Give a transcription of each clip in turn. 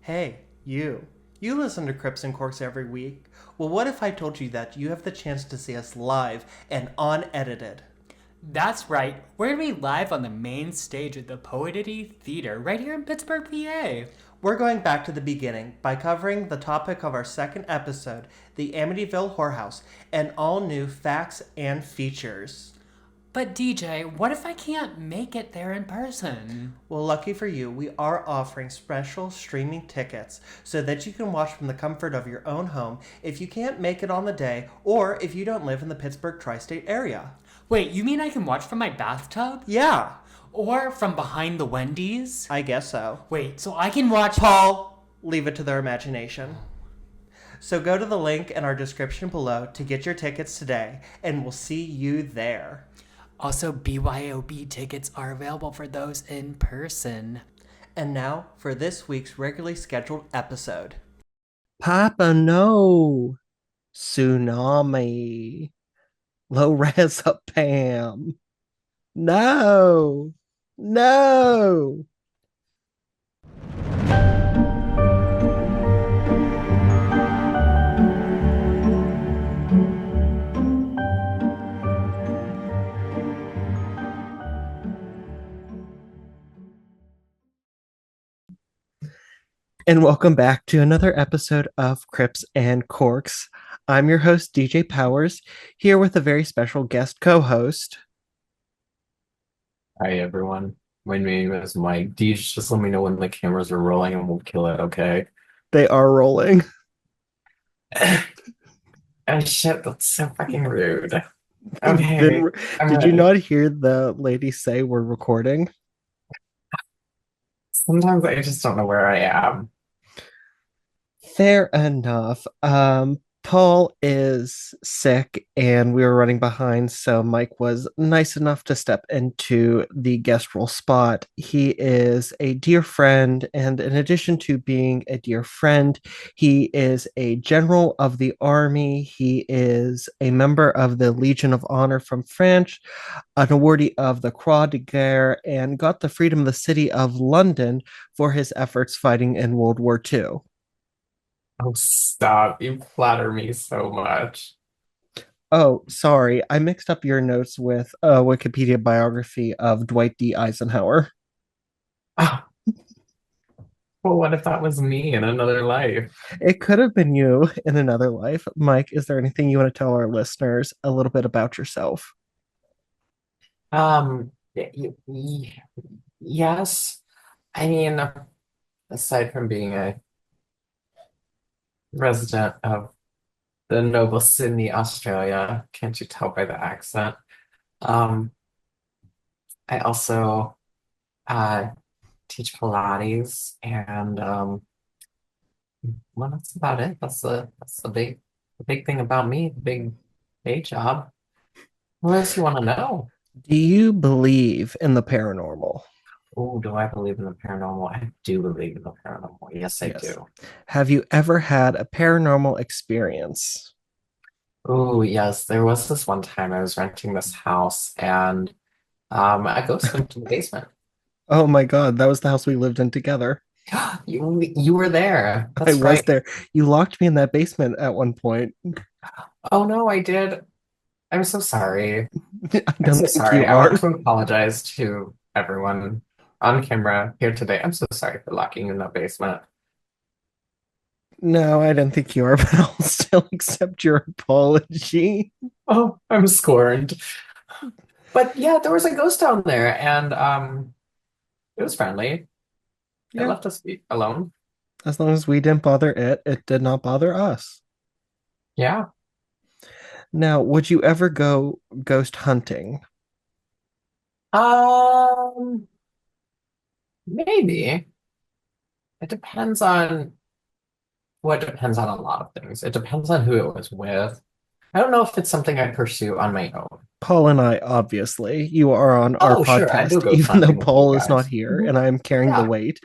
Hey, you. You listen to Crips and Corks every week. Well, what if I told you that you have the chance to see us live and unedited? That's right. We're going to be live on the main stage at the Poetity Theater right here in Pittsburgh, PA. We're going back to the beginning by covering the topic of our second episode, the Amityville Whorehouse, and all new facts and features. But DJ, what if I can't make it there in person? Well, lucky for you, we are offering special streaming tickets so that you can watch from the comfort of your own home if you can't make it on the day or if you don't live in the Pittsburgh tri state area. Wait, you mean I can watch from my bathtub? Yeah, Or from behind the Wendy's? I guess so. Wait, so I can watch. Paul, leave it to their imagination. So go to the link in our description below to get your tickets today, and we'll see you there. Also, BYOB tickets are available for those in person. And now for this week's regularly scheduled episode. Papa, no. Tsunami. Lorazepam. No. No. And welcome back to another episode of Crips and Corks. I'm your host, DJ Powers, here with a very special guest co-host. Hi everyone. My name is Mike. Do you just let me know when the cameras are rolling and we'll kill it, okay? They are rolling. Oh shit, that's so fucking rude. Okay, I'm Did you ready. not hear the lady say we're recording? Sometimes I just don't know where I am. Fair enough. Paul is sick and we were running behind, so Mike was nice enough to step into the guest role spot. He is a dear friend, and in addition to being a dear friend, he is a general of the army. He is a member of the Legion of Honor from France, an awardee of the Croix de Guerre, and got the freedom of the city of London for his efforts fighting in World War II. Oh, stop. You flatter me so much. Oh, sorry. I mixed up your notes with a Wikipedia biography of Dwight D. Eisenhower. Ah, well, what if that was me in another life? It could have been you in another life. Mike, is there anything you want to tell our listeners a little bit about yourself? Yes. I mean, aside from being a resident of the noble Sydney, Australia, can't you tell by the accent? Um, I also uh, teach Pilates, and well, that's about it. That's the big thing about me, the big day job. What else you want to know? Do you believe in the paranormal? Oh, do I believe in the paranormal? I do believe in the paranormal. Yes, I Yes. do. Have you ever had a paranormal experience? Oh, yes. There was this one time I was renting this house, and a ghost went to the basement. Oh my God, that was the house we lived in together. You were there. I That's was right. there. You locked me in that basement at one point. Oh no, I did. I'm so sorry. I I'm don't so think you sorry. I want are. to apologize to everyone on camera here today. I'm so sorry for locking you in the basement. No, I don't think you are, but I'll still accept your apology. Oh, I'm scorned. But yeah, there was a ghost down there, and it was friendly. It Yeah, left us alone. as long as we didn't bother it, it did not bother us. Yeah. Now, would you ever go ghost hunting? Um, maybe. It depends on Well, it depends on a lot of things. It depends on who it was with. I don't know if it's something I'd pursue on my own. Paul and I, obviously, you are on our Oh, sure, I'd go podcast, ghost even though hunting with you Paul is not guys. here and I am carrying the Yeah, weight.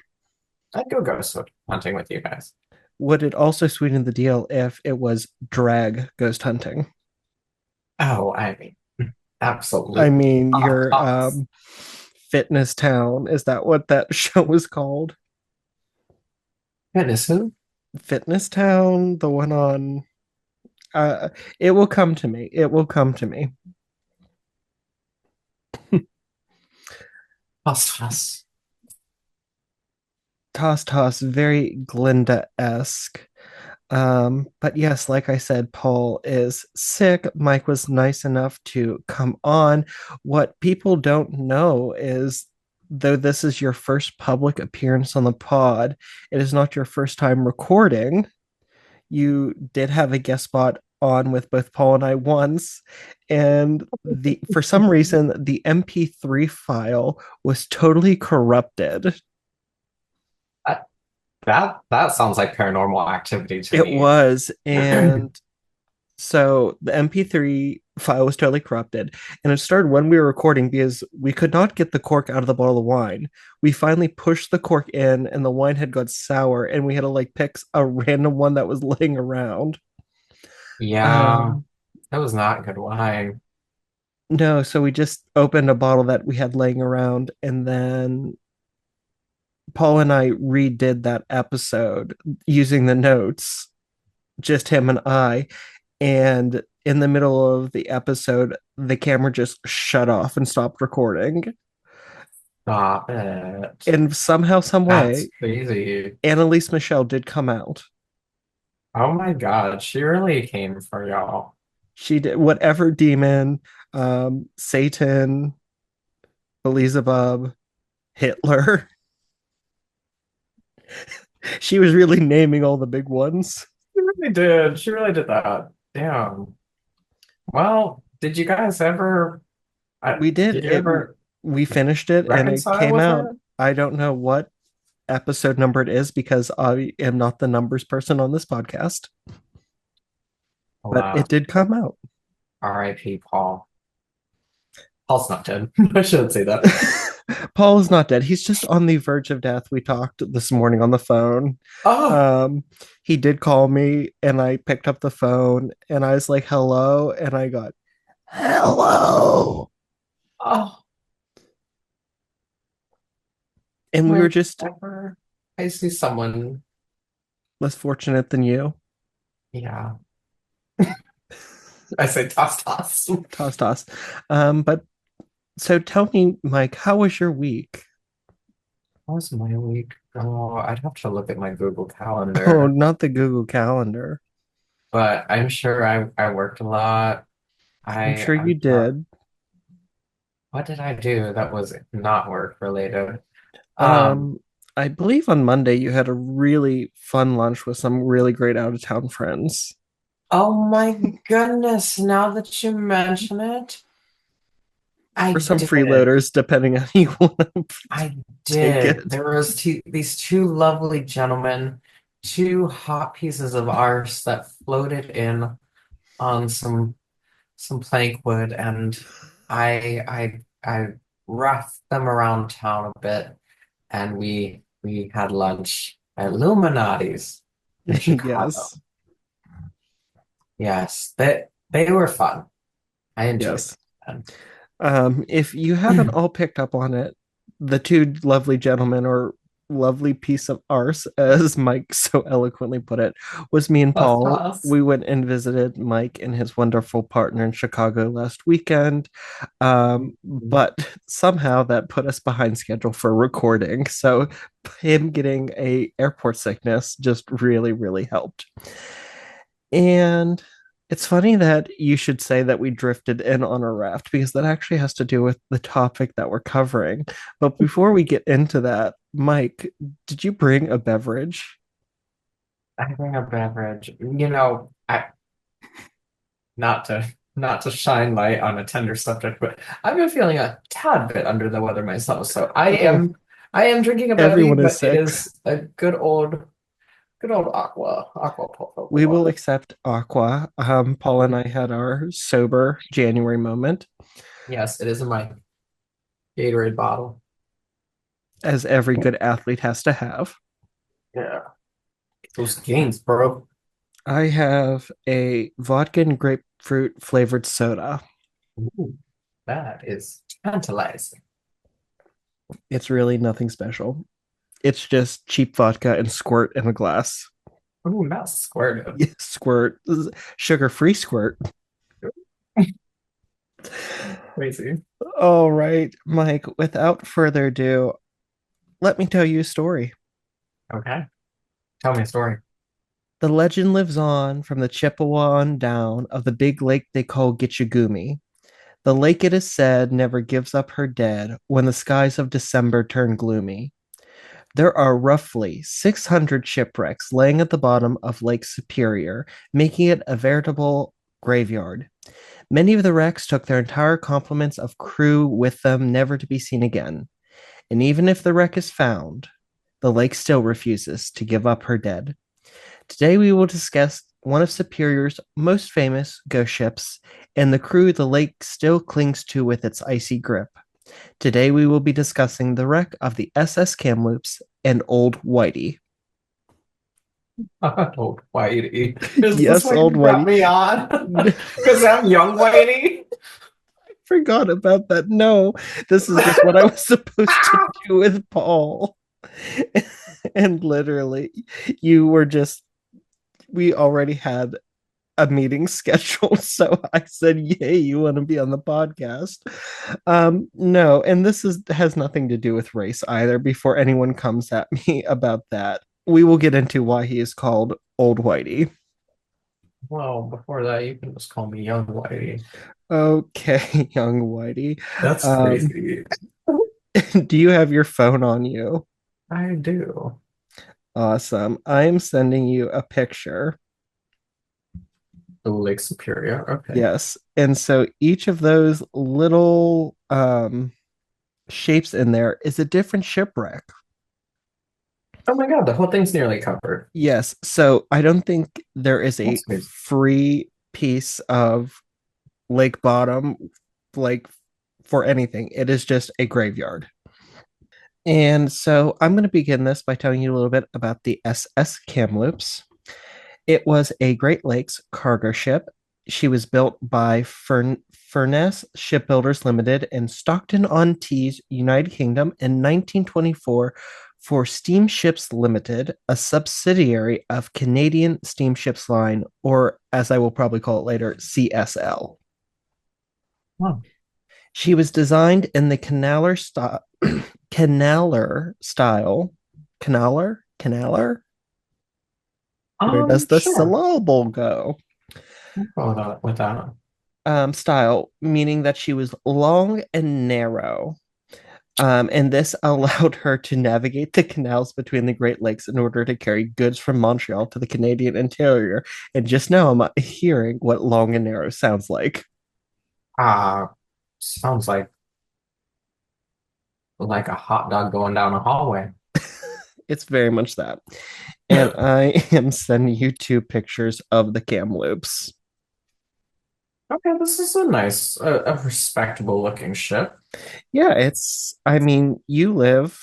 I'd go ghost hunting with you guys. Would it also sweeten the deal if it was drag ghost hunting? Oh, I mean, I absolutely. mean, Of your course. Fitness Town, is that what that show was called? Goodness, who? Fitness Town, the one on uh it will come to me. It will come to me. Us. Toss Toss, very Glinda-esque. But yes, like I said, Paul is sick. Mike was nice enough to come on. What people don't know is, though this is your first public appearance on the pod, it is not your first time recording. You did have a guest spot on with both Paul and I once, and the for some reason the MP3 file was totally corrupted. That that sounds like paranormal activity to It me. was, and so the MP3 file was totally corrupted. And it started when we were recording because we could not get the cork out of the bottle of wine. We finally pushed the cork in and the wine had got sour and we had to like pick a random one that was laying around. Yeah, Um, that was not good wine. no, so we just opened a bottle that we had laying around and then Paul and I redid that episode using the notes, just him and I. And in the middle of the episode, the camera just shut off and stopped recording. Stop it. And somehow, some That's way, crazy. Annalise Michelle did come out. Oh my God, she really came for y'all. She did whatever demon, Satan, Beelzebub, Hitler. She was really naming all the big ones. She really did. She really did that. Damn. Well, did you guys ever, We did did you it. ever We finished it, and it reconcile came with out. her? I don't know what episode number it is because I am not the numbers person on this podcast, but it Alas, did come out. R.I.P. Paul. Paul's not dead. I shouldn't say that. Paul is not dead. He's just on the verge of death. We talked this morning on the phone. Oh, Um, he did call me, and I picked up the phone, and I was like, "Hello," and I got "Hello," oh, and we were just whenever I see someone, less fortunate than you. yeah, I say toss toss. Toss, toss. But so tell me, Mike, how was your week? How was my week? Oh, I'd have to look at my Google Oh, Calendar, not the Google Calendar. but I'm sure I worked a lot. I'm sure you I'm not, did. what did I do that was not work related? Um, Um, I believe on Monday you had a really fun lunch with some really great out of town friends oh my goodness, now that you mention it, I or some did. freeloaders, depending on how you want to I take did. it. There was these two lovely gentlemen, two hot pieces of arse that floated in on some plank wood, and I roughed them around town a bit, and we had lunch at Illuminati's in Chicago. Yes, Yes, they were fun. I enjoyed yes. them. If you haven't all picked up on it, the two lovely gentlemen, or lovely piece of arse, as Mike so eloquently put it, was me and Toss Paul. toss. We went and visited Mike and his wonderful partner in Chicago last weekend. But somehow that put us behind schedule for recording. So him getting a airport sickness just really, really helped. And it's funny that you should say that we drifted in on a raft because that actually has to do with the topic that we're covering. But before we get into that, Mike, did you bring a beverage? I bring a beverage. I not to shine light on a tender subject, but I've been feeling a tad bit under the weather myself. So Oh, I am drinking a bevy, everyone is but it sick. is a good old aqua We will water. accept aqua. Paul and I had our sober January moment, Yes, it is in my Gatorade bottle. as every good athlete has to have. Yeah, those gains, bro. I have a vodka and grapefruit flavored soda. Ooh, that is tantalizing. It's really nothing special. It's just cheap vodka and squirt in a glass. Ooh, not squirted. Squirt, sugar-free squirt. Crazy. All right, Mike, without further ado, let me tell you a story. Okay. Tell me a story. The legend lives on from the Chippewa on down of the big lake they call Gitchagumi. The lake, it is said, never gives up her dead when the skies of December turn gloomy. There are roughly 600 shipwrecks laying at the bottom of Lake Superior, making it a veritable graveyard. Many of the wrecks took their entire complements of crew with them, never to be seen again. And even if the wreck is found, the lake still refuses to give up her dead. Today we will discuss one of Superior's most famous ghost ships and the crew the lake still clings to with its icy grip. Today we will be discussing the wreck of the SS Kamloops and Old Whitey. Old Whitey. Is this Yes, why you Old brought Whitey. me on? Because I'm young Whitey? Forgot about that. No, this is just what I was supposed to do with Paul. And literally, you were just, we already had a meeting scheduled. So I said, yay, you want to be on the podcast? No, and this is has nothing to do with race either, before anyone comes at me about that. We will get into why he is called Old Whitey. Well, before that, you can just call me young Whitey. Okay, young Whitey. That's Um, crazy. do you have your phone on you? I do. Awesome. I'm sending you a picture. The Lake Superior. Okay. Yes. And so each of those little shapes in there is a different shipwreck. Oh my God, the whole thing's nearly covered. Yes. So I don't think there is a That's crazy. free piece of lake bottom, like for anything. It is just a graveyard. And so I'm going to begin this by telling you a little bit about the SS Kamloops. It was a Great Lakes cargo ship. She was built by Furness Shipbuilders Limited in Stockton-on-Tees, United Kingdom in 1924 for Steamships Limited, a subsidiary of Canadian Steamships Line, or as I will probably call it later, CSL. Wow. She was designed in the canaler. Where does the Sure. syllable go? I'll go with that. Style, meaning that she was long and narrow. And this allowed her to navigate the canals between the Great Lakes in order to carry goods from Montreal to the Canadian interior. And just now I'm hearing what long and narrow sounds like. Sounds like a hot dog going down a hallway. It's very much that. And I am sending you two pictures of the Kamloops. Okay, this is a nice, a respectable looking ship. Yeah, I mean, you live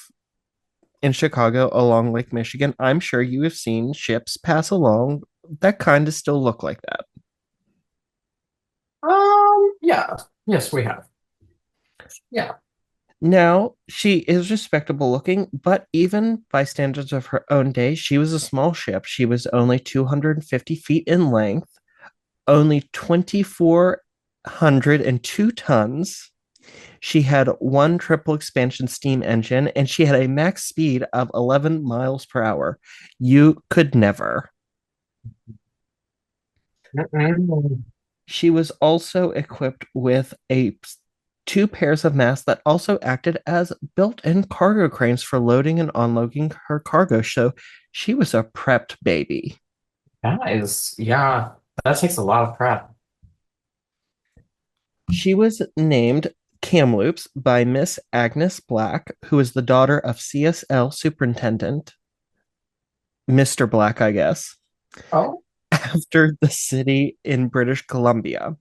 in Chicago along Lake Michigan. I'm sure you have seen ships pass along that kind of still look like that. Yeah, yes, we have. Yeah. Now, she is respectable looking, but even by standards of her own day, she was a small ship. She was only 250 feet in length, only 2,402 tons. She had one triple expansion steam engine, and she had a max speed of 11 miles per hour. You could never. Mm-mm. She was also equipped with two pairs of masts that also acted as built-in cargo cranes for loading and unloading her cargo. So she was a prepped baby. Yeah, that takes a lot of prep. She was named Kamloops by Miss Agnes Black, who is the daughter of CSL Superintendent Mr. Black, I guess, Oh, after the city in British Columbia.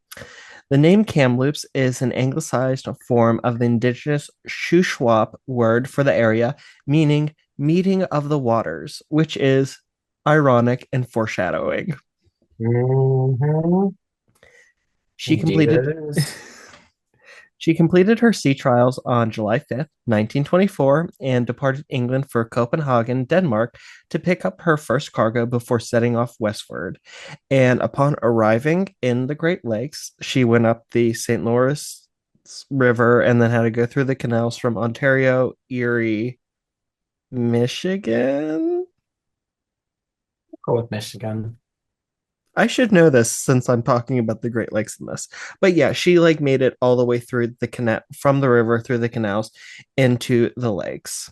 The name Kamloops is an anglicized form of the indigenous Shuswap word for the area, meaning meeting of the waters, which is ironic and foreshadowing. hmm She Indeed completed it is. She completed her sea trials on July 5th, 1924, and departed England for Copenhagen, Denmark, to pick up her first cargo before setting off westward. And upon arriving in the Great Lakes, she went up the St. Lawrence River and then had to go through the canals from Ontario, Erie, Michigan. Go with Michigan. I should know this since I'm talking about the Great Lakes in this. But yeah, she like made it all the way through the canal from the river through the canals into the lakes.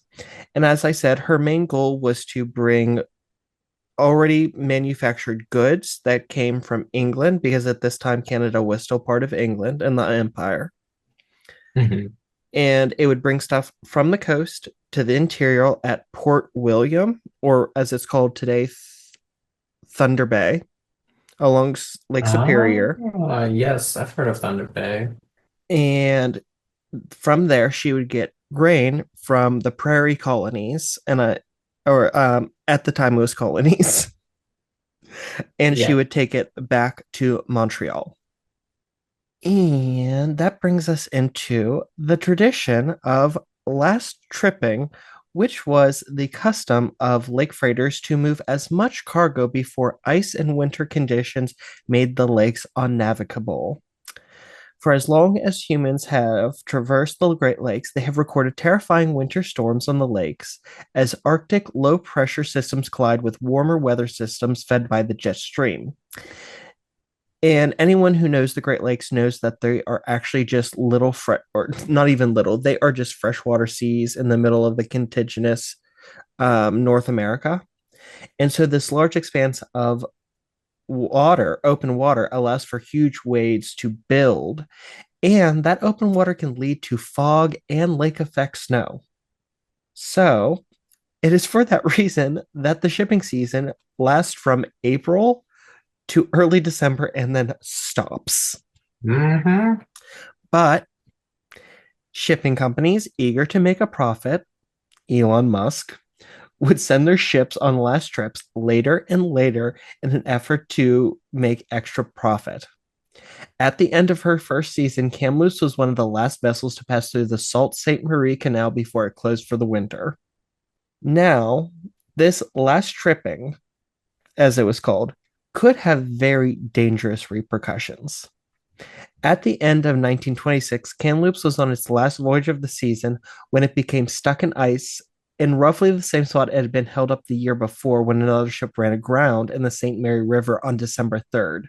And as I said, her main goal was to bring already manufactured goods that came from England because at this time Canada was still part of England and the empire. Mhm. And it would bring stuff from the coast to the interior at Port William, or as it's called today, Thunder Bay, along Lake Superior. Yes, I've heard of Thunder Bay. And from there, she would get grain from the prairie colonies, or at the time it was colonies, and she Yeah. would take it back to Montreal. And that brings us into the tradition of last tripping, which was the custom of lake freighters to move as much cargo before ice and winter conditions made the lakes unnavigable. For as long as humans have traversed the Great Lakes, they have recorded terrifying winter storms on the lakes as Arctic low pressure systems collide with warmer weather systems fed by the jet stream. And anyone who knows the Great Lakes knows that they are actually just or not even little, they are just freshwater seas in the middle of the contiguous North America. And so this large expanse of open water, allows for huge waves to build. And that open water can lead to fog and lake effect snow. So it is for that reason that the shipping season lasts from April to early December and then stops. Mm-hmm. But shipping companies eager to make a profit, Elon Musk, would send their ships on last trips later and later in an effort to make extra profit. At the end of her first season, Kamloops was one of the last vessels to pass through the Sault Ste. Marie Canal before it closed for the winter. Now, this last tripping, as it was called, could have very dangerous repercussions. At the end of 1926, Kamloops was on its last voyage of the season when it became stuck in ice in roughly the same spot it had been held up the year before when another ship ran aground in the St. Mary River on December 3rd.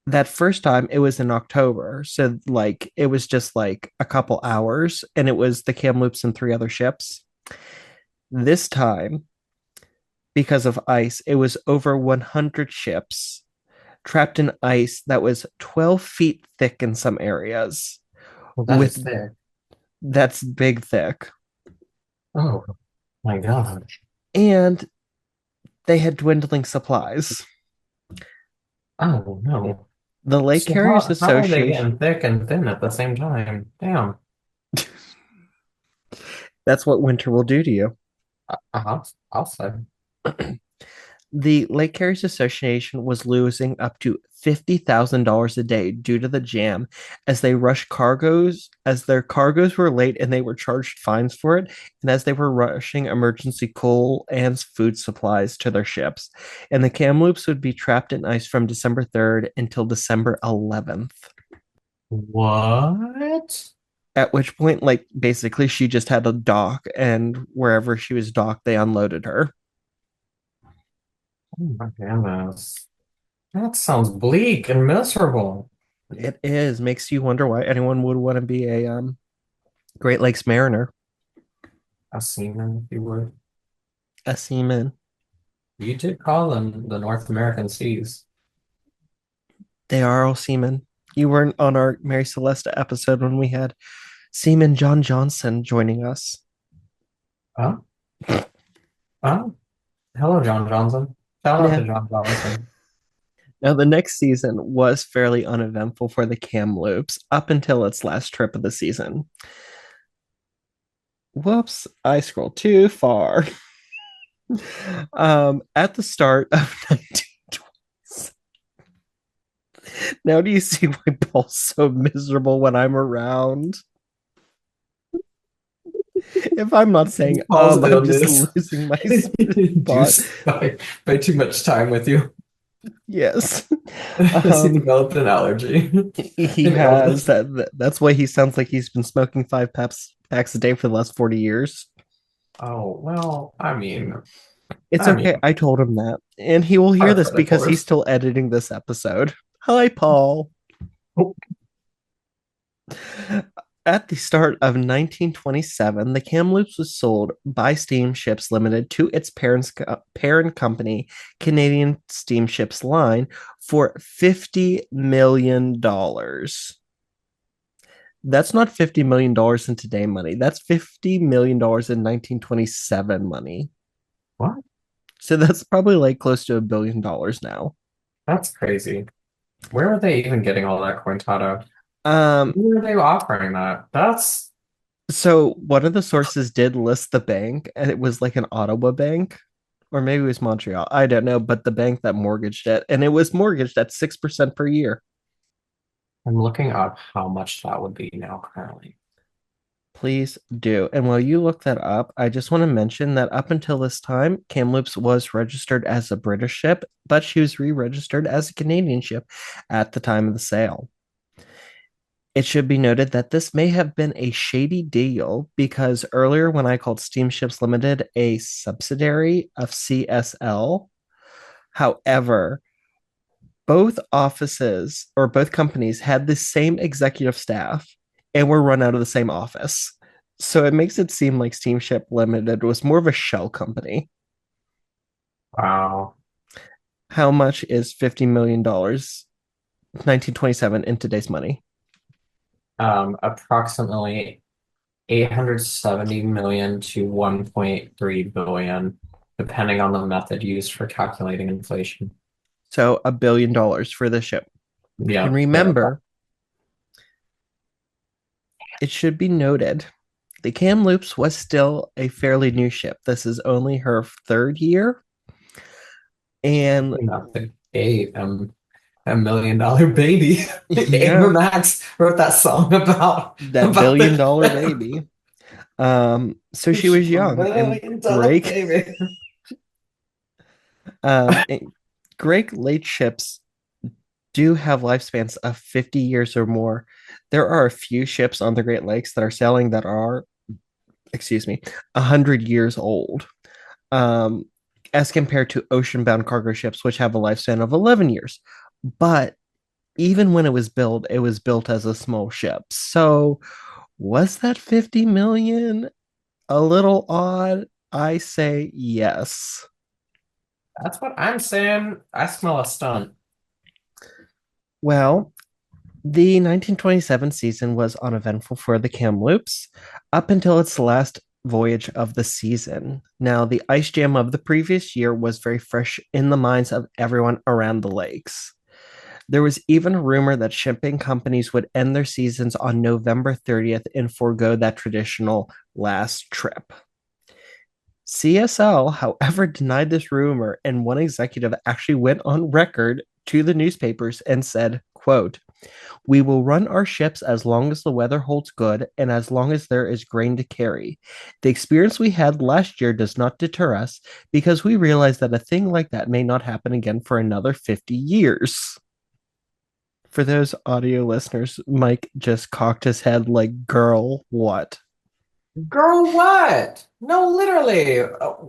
That first time it was in October, so like it was just like a couple hours, and it was the Kamloops and three other ships. This time, because of ice, it was over 100 ships trapped in ice that was 12 feet thick in some areas. Well, that is With thick. That's big thick. Oh my God. And they had dwindling supplies. Oh no. The Lake So Carriers how are they Association, getting thick and thin at the same time? Damn. that's what winter will do to you. I'll say. The Lake Carriers Association was losing up to $50,000 a day due to the jam as they rushed cargoes, as their cargoes were late and they were charged fines for it, and as they were rushing emergency coal and food supplies to their ships. And the Kamloops would be trapped in ice from December 3rd until December 11th. What? At which point, like, basically, she just had a dock, and wherever she was docked, they unloaded her. Oh my goodness. That sounds bleak and miserable. It is. Makes you wonder why anyone would want to be a Great Lakes Mariner, A seaman, if you would. a seaman. You did call them the North American seas. They are all seamen. You weren't on our Mary Celesta episode when we had Seaman John Johnson joining us. Oh, oh. Hello, John Johnson. Shout out Yeah. to John Johnson. Now, the next season was fairly uneventful for the Kamloops up until its last trip of the season. Whoops, I scrolled too far. At the start of 1920, Now do you see why Paul's so miserable when I'm around? If I'm not saying Paul's I'm just illness losing my spot. induced by too much time with you. Yes. Has he Um, developed an allergy? he An has illness? that's why he sounds like he's been smoking packs a day for the last 40 years. Oh, well, It's I mean, okay. I told him that. And he will hear par this for the because he's course. still editing this episode. Hi, Paul. Oh, At the start of 1927, the Kamloops was sold by Steamships Limited to its parent company, Canadian Steamships Line, for $50 million. That's not $50 million in today money. That's $50 million in 1927 money. what? So that's probably like close to $1 billion now. That's crazy. Where are they even getting all that coin out of? Um, Who are they offering that? That's so one of the sources did list the bank, and it was like an Ottawa bank, or maybe it was Montreal. I don't know, but the bank that mortgaged it, and it was mortgaged at 6% per year. I'm looking up how much that would be now currently. Please do. And while you look that up, I just want to mention that up until this time, Kamloops was registered as a British ship, but she was re-registered as a Canadian ship at the time of the sale. It should be noted that this may have been a shady deal because earlier, when I called Steamships Limited a subsidiary of CSL, however, both offices or both companies had the same executive staff and were run out of the same office. So it makes it seem like Steamship Limited was more of a shell company. Wow. How much is $50 million, 1927 in today's money? Approximately 870 million to 1.3 billion, depending on the method used for calculating inflation. So $1 billion for the ship. And Yeah, there. remember, it should be noted the Kamloops was still a fairly new ship. This is only her third year. And Nothing. A million dollar baby. Ava yeah, Max wrote that song that about billion the dollar baby. So she was young and million dollar Greg, baby. and Greg late ships do have lifespans of 50 years or more. There are a few ships on the Great Lakes that are sailing that are, excuse me, 100 years old. Um, as compared to ocean-bound cargo ships, which have a lifespan of 11 years. But even when it was built as a small ship. So was that 50 million a little odd? I say yes. That's what I'm saying. I smell a stunt. Well, the 1927 season was uneventful for the Kamloops up until its last voyage of the season. Now, the ice jam of the previous year was very fresh in the minds of everyone around the lakes. There was even a rumor that shipping companies would end their seasons on November 30th and forego that traditional last trip. CSL, however, denied this rumor, and one executive actually went on record to the newspapers and said, quote, "We will run our ships as long as the weather holds good and as long as there is grain to carry. The experience we had last year does not deter us because we realize that a thing like that may not happen again for another 50 years." For those audio listeners, Mike just cocked his head like, girl, what? Girl, what? No, literally.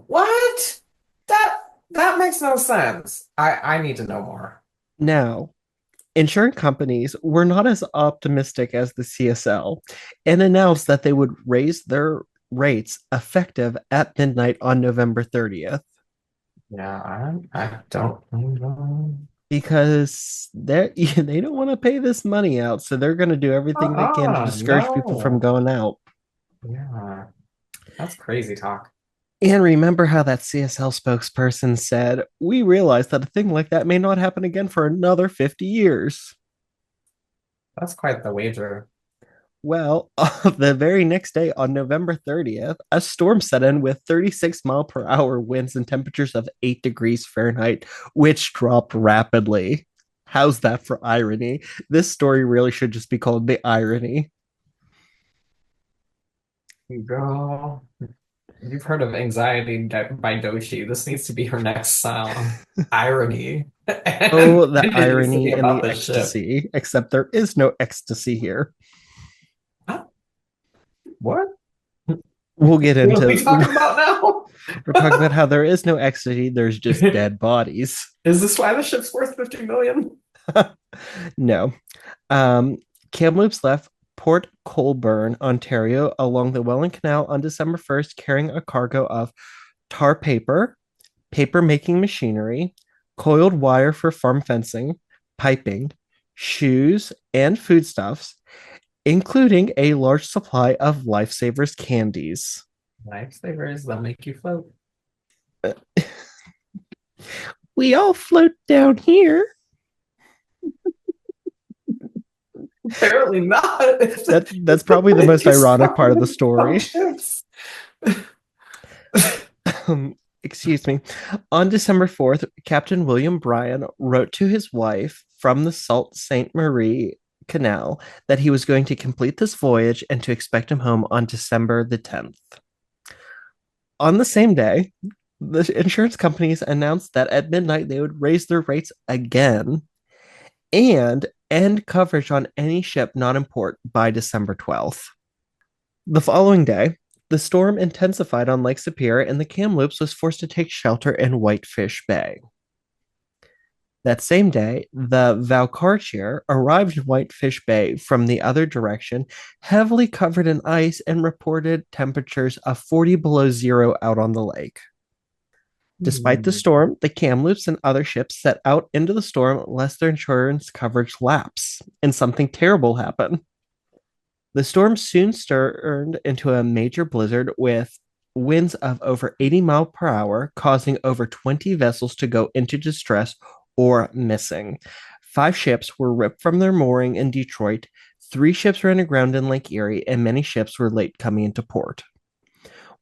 What? That that makes no sense. I need to know more. Now, insurance companies were not as optimistic as the CSL and announced that they would raise their rates effective at midnight on November 30th Yeah, I don't know. because they don't want to pay this money out. So they're going to do everything they can to discourage people from No. going out. Yeah, that's crazy talk. And remember how that CSL spokesperson said, "We realize that a thing like that may not happen again for another 50 years." That's quite the wager. Well, the very next day on November 30th, a storm set in with 36-mile-per-hour winds and temperatures of 8 degrees Fahrenheit, which dropped rapidly. How's that for irony? This story really should just be called The Irony. Girl, you've heard of by Doshi. This needs to be her next song. Irony. Oh, And the it needs to be irony and about the the ship. ecstasy, except there is no ecstasy here. Huh? What? We'll get What are we into talking about now? we're talking about how there is no ecstasy, there's just dead bodies. Is this why the ship's worth 50 million? No. Um, Kamloops left Port Colborne, Ontario, along the Welland Canal on December 1st, carrying a cargo of tar paper, paper making machinery, coiled wire for farm fencing, piping, shoes, and foodstuffs, including a large supply of Lifesavers candies. Lifesavers, they'll make you float. We all float down here. Apparently not. That's probably the most ironic part of the story. Excuse me. On December 4th, Captain William Bryan wrote to his wife from the Sault Ste. Marie Canal that he was going to complete this voyage and to expect him home on December the 10th. On the same day, the insurance companies announced that at midnight they would raise their rates again and end coverage on any ship not in port by December 12th. The following day, the storm intensified on Lake Superior and the Kamloops was forced to take shelter in Whitefish Bay. That same day, the Valcartier arrived in Whitefish Bay from the other direction, heavily covered in ice and reported temperatures of 40 below zero out on the lake. Despite the storm, the Kamloops and other ships set out into the storm lest their insurance coverage lapse, and something terrible happened. The storm soon turned into a major blizzard with winds of over 80 miles per hour, causing over 20 vessels to go into distress or missing. 5 ships were ripped from their mooring in Detroit, 3 ships ran aground in Lake Erie, and many ships were late coming into port.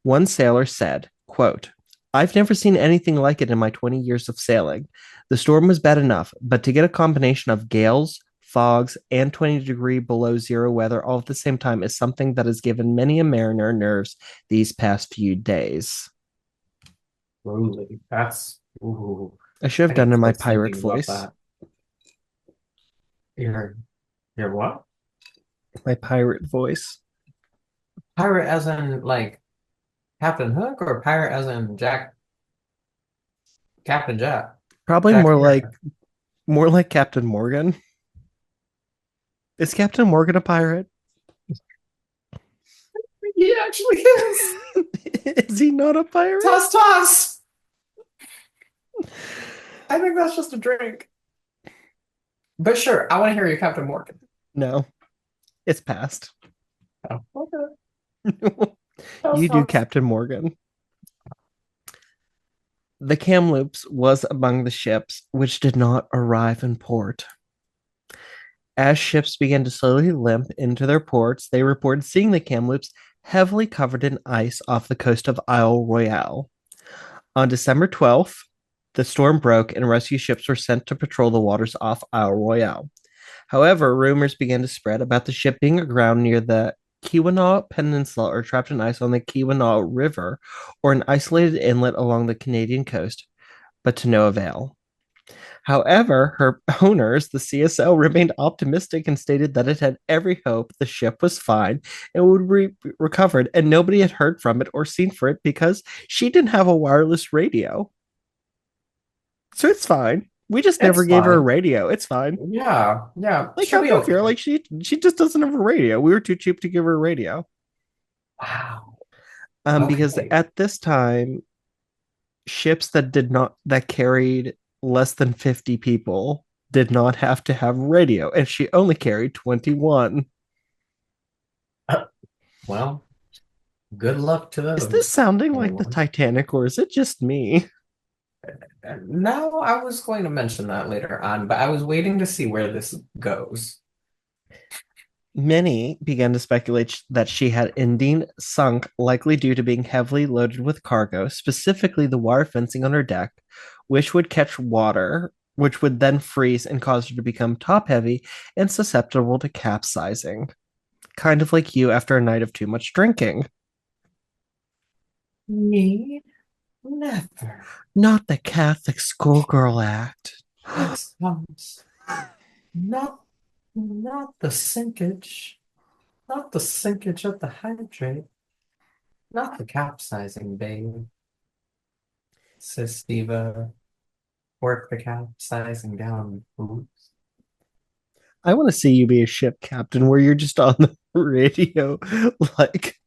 One sailor said, quote, "I've never seen anything like it in my 20 years of sailing. The storm was bad enough, but to get a combination of gales, fogs, and 20-degree below zero weather all at the same time is something that has given many a mariner nerves these past few days." Truly, that's ooh. I should have I done need it in to my start pirate thinking about voice. that. Your what? My pirate voice. Pirate as in like Captain Hook or pirate as in Captain Jack? Probably Jack more like Captain Morgan. Is Captain Morgan a pirate? He actually is. Is he not a pirate? Toss, toss. I think that's just a drink. But sure, I want to hear your Captain Morgan. No, it's past. Oh, okay. You do Captain Morgan. The Kamloops was among the ships which did not arrive in port. As ships began to slowly limp into their ports, they reported seeing the Kamloops heavily covered in ice off the coast of Isle Royale. On December 12th, the storm broke and rescue ships were sent to patrol the waters off Isle Royale. However, rumors began to spread about the ship being aground near the Keweenaw Peninsula or trapped in ice on the Keweenaw River or an isolated inlet along the Canadian coast, but to no avail. However, her owners, the CSL, remained optimistic and stated that it had every hope the ship was fine and would be recovered, and nobody had heard from it or seen for it because she didn't have a wireless radio. So it's fine. We just never gave her a radio. It's fine. Yeah. Like how you feel? Like she just doesn't have a radio. We were too cheap to give her a radio. Wow. Because at this time, ships that carried less than 50 people did not have to have radio, and she only carried 21. Well, good luck to those. Is this sounding like the Titanic, or is it just me? No, I was going to mention that later on, but I was waiting to see where this goes. Many began to speculate that she had indeed sunk, likely due to being heavily loaded with cargo, specifically the wire fencing on her deck, which would catch water which would then freeze and cause her to become top heavy and susceptible to capsizing. Kind of like you after a night of too much drinking. Me? Never. Not the Catholic schoolgirl act. Next comes not not the sinkage, not the sinkage of the hydrate, not the capsizing, babe. Says Steva. Work the capsizing down, boots. I want to see you be a ship captain where you're just on the radio, like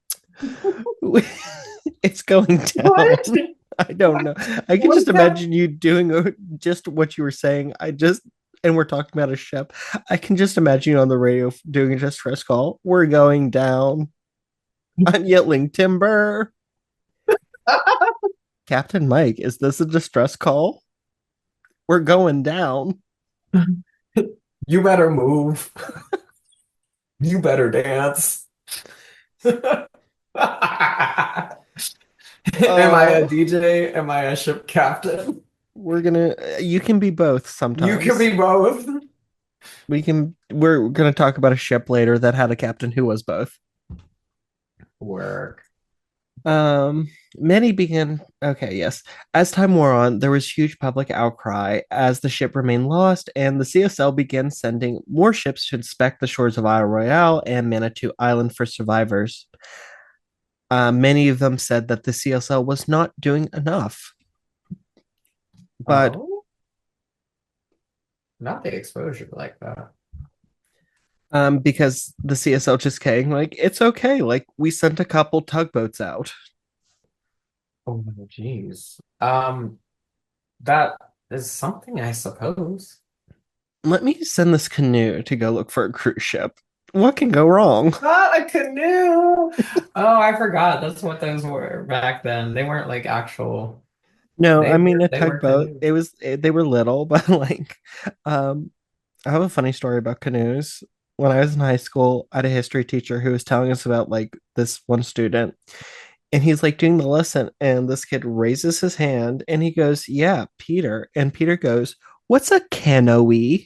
it's going down. What? I don't know. I can What's just that? imagine you doing just what you were saying. And we're talking about a ship. I can just imagine you on the radio doing a distress call. We're going down. I'm yelling timber. Captain Mike, is this a distress call? We're going down. You better move. You better dance. Am I a DJ? Am I a ship captain? You can be both You sometimes. can be both. We're gonna talk about a ship later that had a captain who was both. Work. Many began. Okay, yes. As time wore on, there was huge public outcry as the ship remained lost, and the CSL began sending more ships to inspect the shores of Isle Royale and Manitou Island for survivors. Many of them said that the CSL was not doing enough, but Oh, not the exposure like that. because the CSL just came, like, it's okay. Like, we sent a couple tugboats out. Oh my geez. That is something, I suppose. Let me send this canoe to go look for a cruise ship. What can go wrong? Not a canoe. Oh, I forgot. That's what those were back then. They weren't like actual. No, I mean a They were tugboat. canoes. They were little, but like, um, I have a funny story about canoes. When I was in high school, I had a history teacher who was telling us about like this one student, and he's like doing the lesson, and this kid raises his hand, and he goes, "Yeah, Peter," and Peter goes, "What's a canoe?"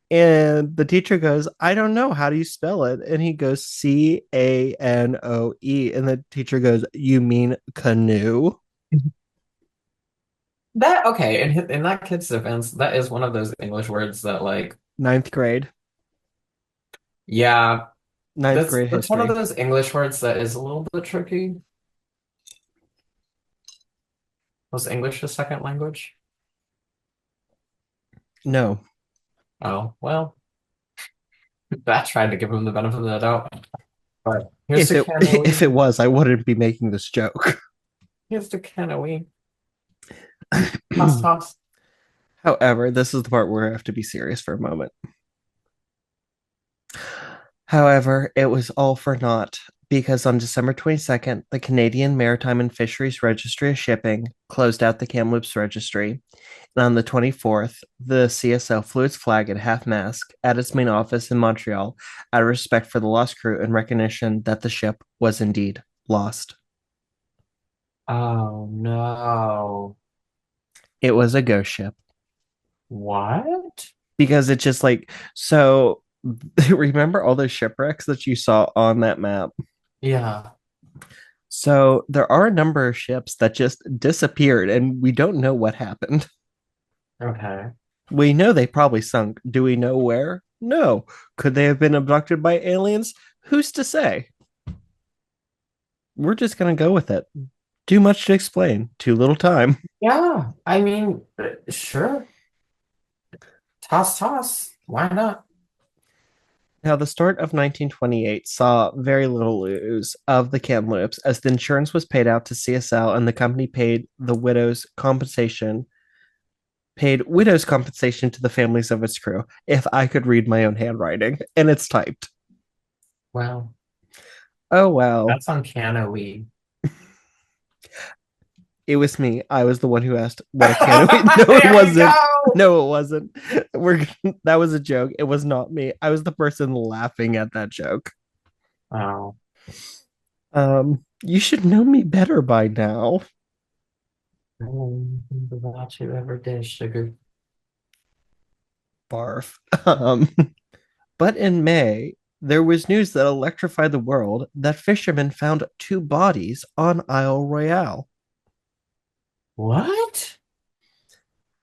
And the teacher goes, "I don't know. How do you spell it?" And he goes, Canoe. And the teacher goes, "You mean canoe?" That okay, in that kid's defense, that is one of those English words that like, Ninth grade. yeah, Ninth grade that's one of history. those English words that is a little bit tricky. Was English a second language? No. Oh, well, that tried to give him the benefit of the doubt. But here's If the it if canoe. it was, I wouldn't be making this joke. Here's the canoe. Toss. However, this is the part where I have to be serious for a moment. However, it was all for naught because on December 22nd, the Canadian Maritime and Fisheries Registry of Shipping closed out the Kamloops registry. And on the 24th, the CSL flew its flag at half mast at its main office in Montreal out of respect for the lost crew and recognition that the ship was indeed lost. Oh no. It was a ghost ship. What? Because it's just like, so remember all those shipwrecks that you saw on that map? Yeah. So there are a number of ships that just disappeared and we don't know what happened. Okay. We know they probably sunk. Do we know where? No. Could they have been abducted by aliens? Who's to say? We're just going to go with it. Too much to explain. Too little time. Yeah. I mean, sure. Toss. Why not? Now, the start of 1928 saw very little news of the Kamloops as the insurance was paid out to CSL and the company paid widows' compensation to the families of its crew. If I could read my own handwriting, and it's typed. Well, Oh, well. that's uncanny. It was me. I was the one who asked what a can. No, it There we wasn't. go. No, it wasn't. That was a joke. It was not me. I was the person laughing at that joke. Oh. You should know me better by now. That you ever did, sugar. Barf. Um, but in May, there was news that electrified the world that fishermen found two bodies on Isle Royale. What?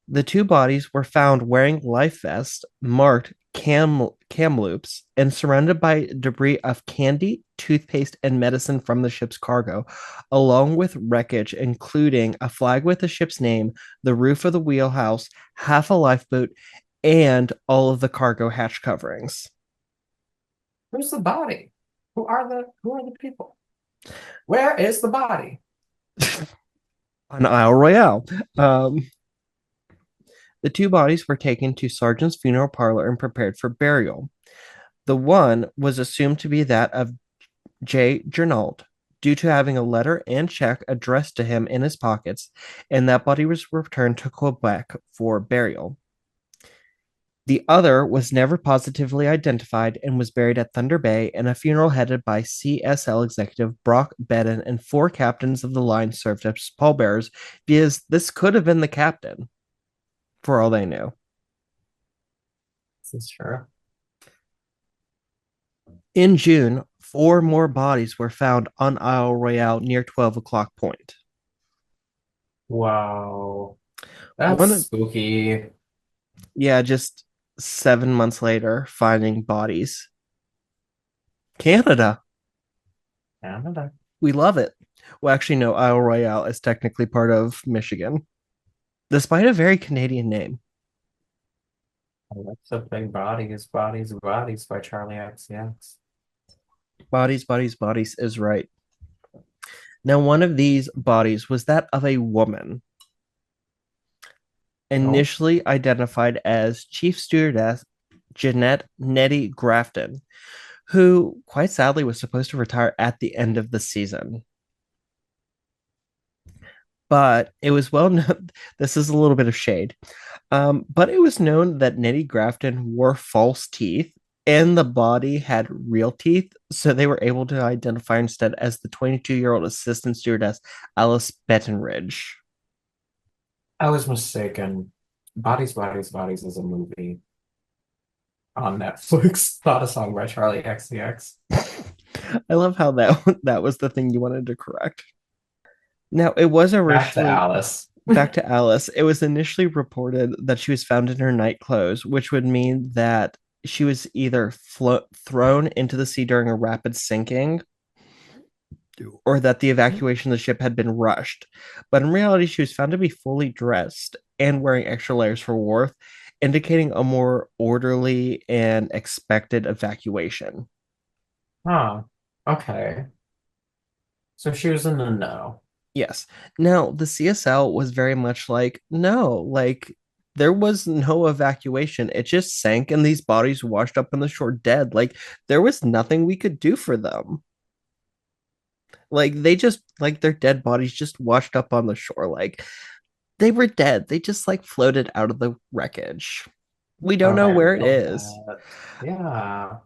The two bodies were found wearing life vests marked Kamloops and surrounded by debris of candy, toothpaste, and medicine from the ship's cargo, along with wreckage, including a flag with the ship's name, the roof of the wheelhouse, half a lifeboat, and all of the cargo hatch coverings. Who's the body? Who are the people? Where is the body? On Isle Royale. The two bodies were taken to Sargent's funeral parlor and prepared for burial. The one was assumed to be that of J. Jernault, due to having a letter and check addressed to him in his pockets, and that body was returned to Quebec for burial. The other was never positively identified and was buried at Thunder Bay in a funeral headed by CSL executive Brock Bedden, and four captains of the line served as pallbearers because this could have been the captain, for all they knew. This is true. In June, four more bodies were found on Isle Royale near 12 o'clock point. Wow. That's One, spooky. yeah, just 7 months later, finding bodies. Canada, Canada. we love it. Well, actually, no, Isle Royale is technically part of Michigan, despite a very Canadian name. That's a big bodies, bodies, bodies by Charlie XCX. Bodies, bodies, bodies is right. Now, one of these bodies was that of a woman, initially identified as Chief Stewardess Jeanette Nettie Grafton, who quite sadly was supposed to retire at the end of the season. But it was well known, this is a little bit of shade, but it was known that Nettie Grafton wore false teeth and the body had real teeth, so they were able to identify her instead as the 22-year-old assistant stewardess Alice Bettenridge. I was mistaken. Bodies, Bodies, Bodies is a movie on Netflix, not a song by Charlie XCX. I love how that was the thing you wanted to correct. Now, it was Back to originally Alice. back to Alice. It was initially reported that she was found in her night clothes, which would mean that she was either thrown into the sea during a rapid sinking or that the evacuation of the ship had been rushed. But in reality, she was found to be fully dressed and wearing extra layers for warmth, indicating a more orderly and expected evacuation. Huh. Okay. So she was in the know. Yes. Now, the CSL was very much like, no, like there was no evacuation. It just sank and these bodies washed up on the shore dead. Like there was nothing we could do for them. Like they just like their dead bodies just washed up on the shore. Like they were dead. They just like floated out of the wreckage. We don't know Okay, where it love is. that. Yeah.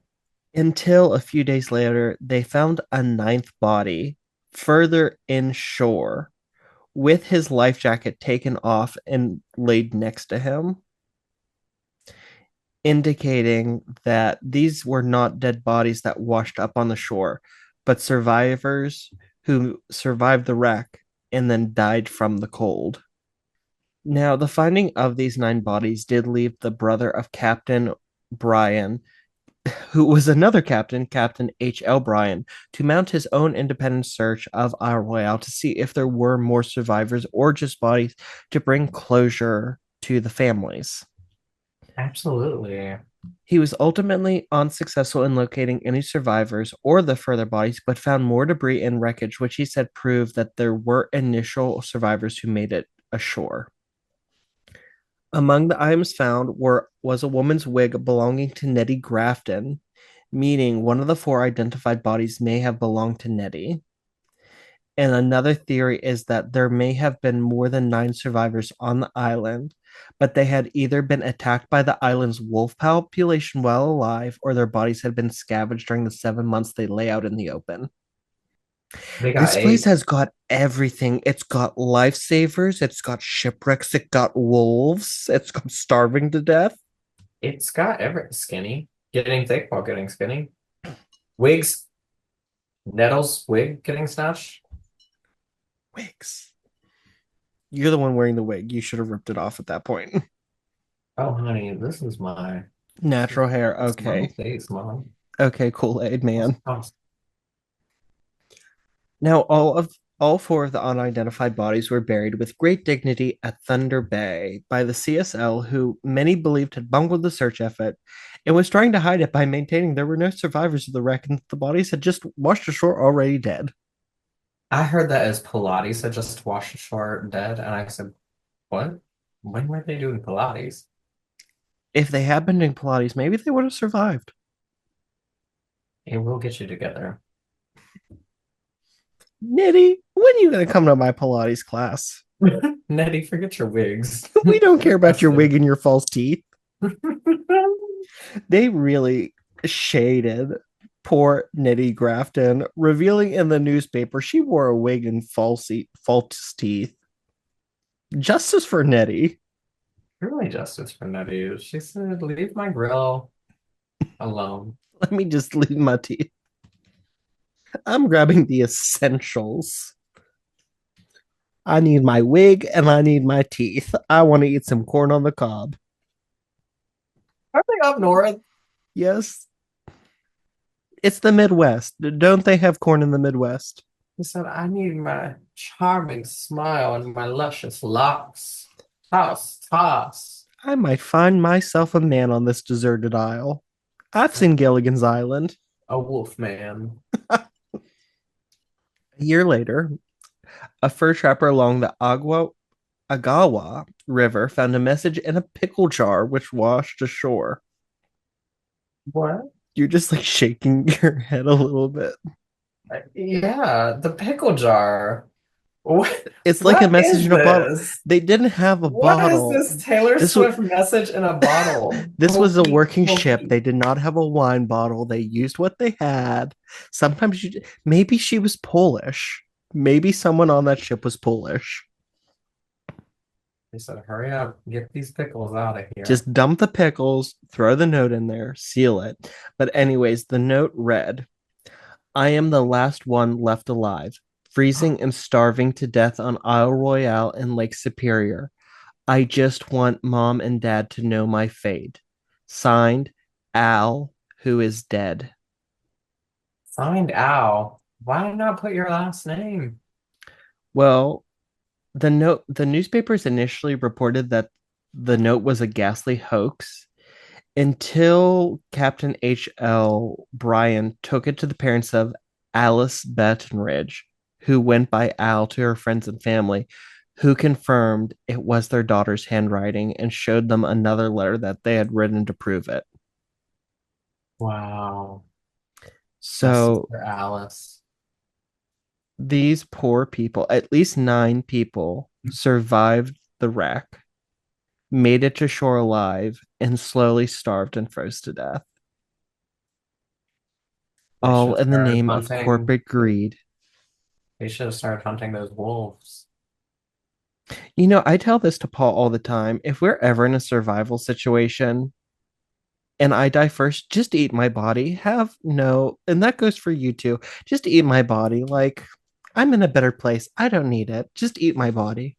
Until a few days later, they found a ninth body further inshore with his life jacket taken off and laid next to him, indicating that these were not dead bodies that washed up on the shore, but survivors who survived the wreck and then died from the cold. Now, the finding of these nine bodies did leave the brother of Captain Brian, who was another captain, Captain H.L. Bryan, to mount his own independent search of Isle Royale to see if there were more survivors or just bodies to bring closure to the families. Absolutely. He was ultimately unsuccessful in locating any survivors or the further bodies, but found more debris and wreckage, which he said proved that there were initial survivors who made it ashore. Among the items found was a woman's wig belonging to Nettie Grafton, meaning one of the four identified bodies may have belonged to Nettie. And another theory is that there may have been more than 9 survivors on the island, but they had either been attacked by the island's wolf population while alive, or their bodies had been scavenged during the 7 months they lay out in the open. They got This place eight. has got everything. It's got lifesavers, it's got shipwrecks, it got wolves, it's got starving to death. It's got every skinny, getting thick while getting skinny. Wigs, Nettles wig getting snatched. Wigs. You're the one wearing the wig. You should have ripped it off at that point. Oh, honey, this is my Natural hair. it's my Okay. face, mom. Okay, Kool-Aid Oh, man. oh, Now all four of the unidentified bodies were buried with great dignity at Thunder Bay by the CSL, who many believed had bungled the search effort and was trying to hide it by maintaining there were no survivors of the wreck and the bodies had just washed ashore already dead. I heard that as Pilates had just washed ashore dead, and I said, "What? When were they doing Pilates?" If they had been doing Pilates, maybe they would have survived. It will get you together. Nitty, when are you gonna come to my Pilates class? Nettie, forget your wigs. We don't care about your Disgusting. wig and your false teeth. They really shaded poor Nitty Grafton, revealing in the newspaper she wore a wig and false teeth. Justice for Nettie. Really justice for Nettie. She said, "Leave my grill alone." Let me just leave my teeth. I'm grabbing the essentials. I need my wig and I need my teeth. I want to eat some corn on the cob. Are they up north? Yes, it's the Midwest. Don't they have corn in the Midwest? He said, "I need my charming smile and my luscious locks. Toss, toss." I might find myself a man on this deserted isle. I've seen Gilligan's Island. A wolf man. A year later, a fur trapper along the Agawa River found a message in a pickle jar which washed ashore. What? You're just like shaking your head a little bit. Yeah, the pickle jar. What, It's like a what message is in a bottle. this? They didn't have a What is bottle. this Taylor This was Swift message in a bottle? this was a Hokey working ship. pokey. They did not have a wine bottle. They used what they had. Sometimes maybe she was Polish. Maybe someone on that ship was Polish. They said, "Hurry up, get these pickles out of here." Just dump the pickles, throw the note in there, seal it. But anyways, the note read, I am the last one left alive, freezing and starving to death on Isle Royale in Lake Superior. I just want mom and dad to know my fate. Signed, Al, who is dead. Find Al. Why not put your last name? Well, the newspapers initially reported that the note was a ghastly hoax until Captain H.L. Bryan took it to the parents of Alice Bettenridge, who went by Al to her friends and family, who confirmed it was their daughter's handwriting and showed them another letter that they had written to prove it. Wow. My So sister Alice. these poor people, at least 9 people, survived the wreck, made it to shore alive, and slowly starved and froze to death. They should All have in the started name of hunting. corporate greed. They should have started hunting those wolves. I tell this to Paul all the time. If we're ever in a survival situation and I die first, just eat my body. And that goes for you too. Just eat my body. Like, I'm in a better place. I don't need it. Just eat my body.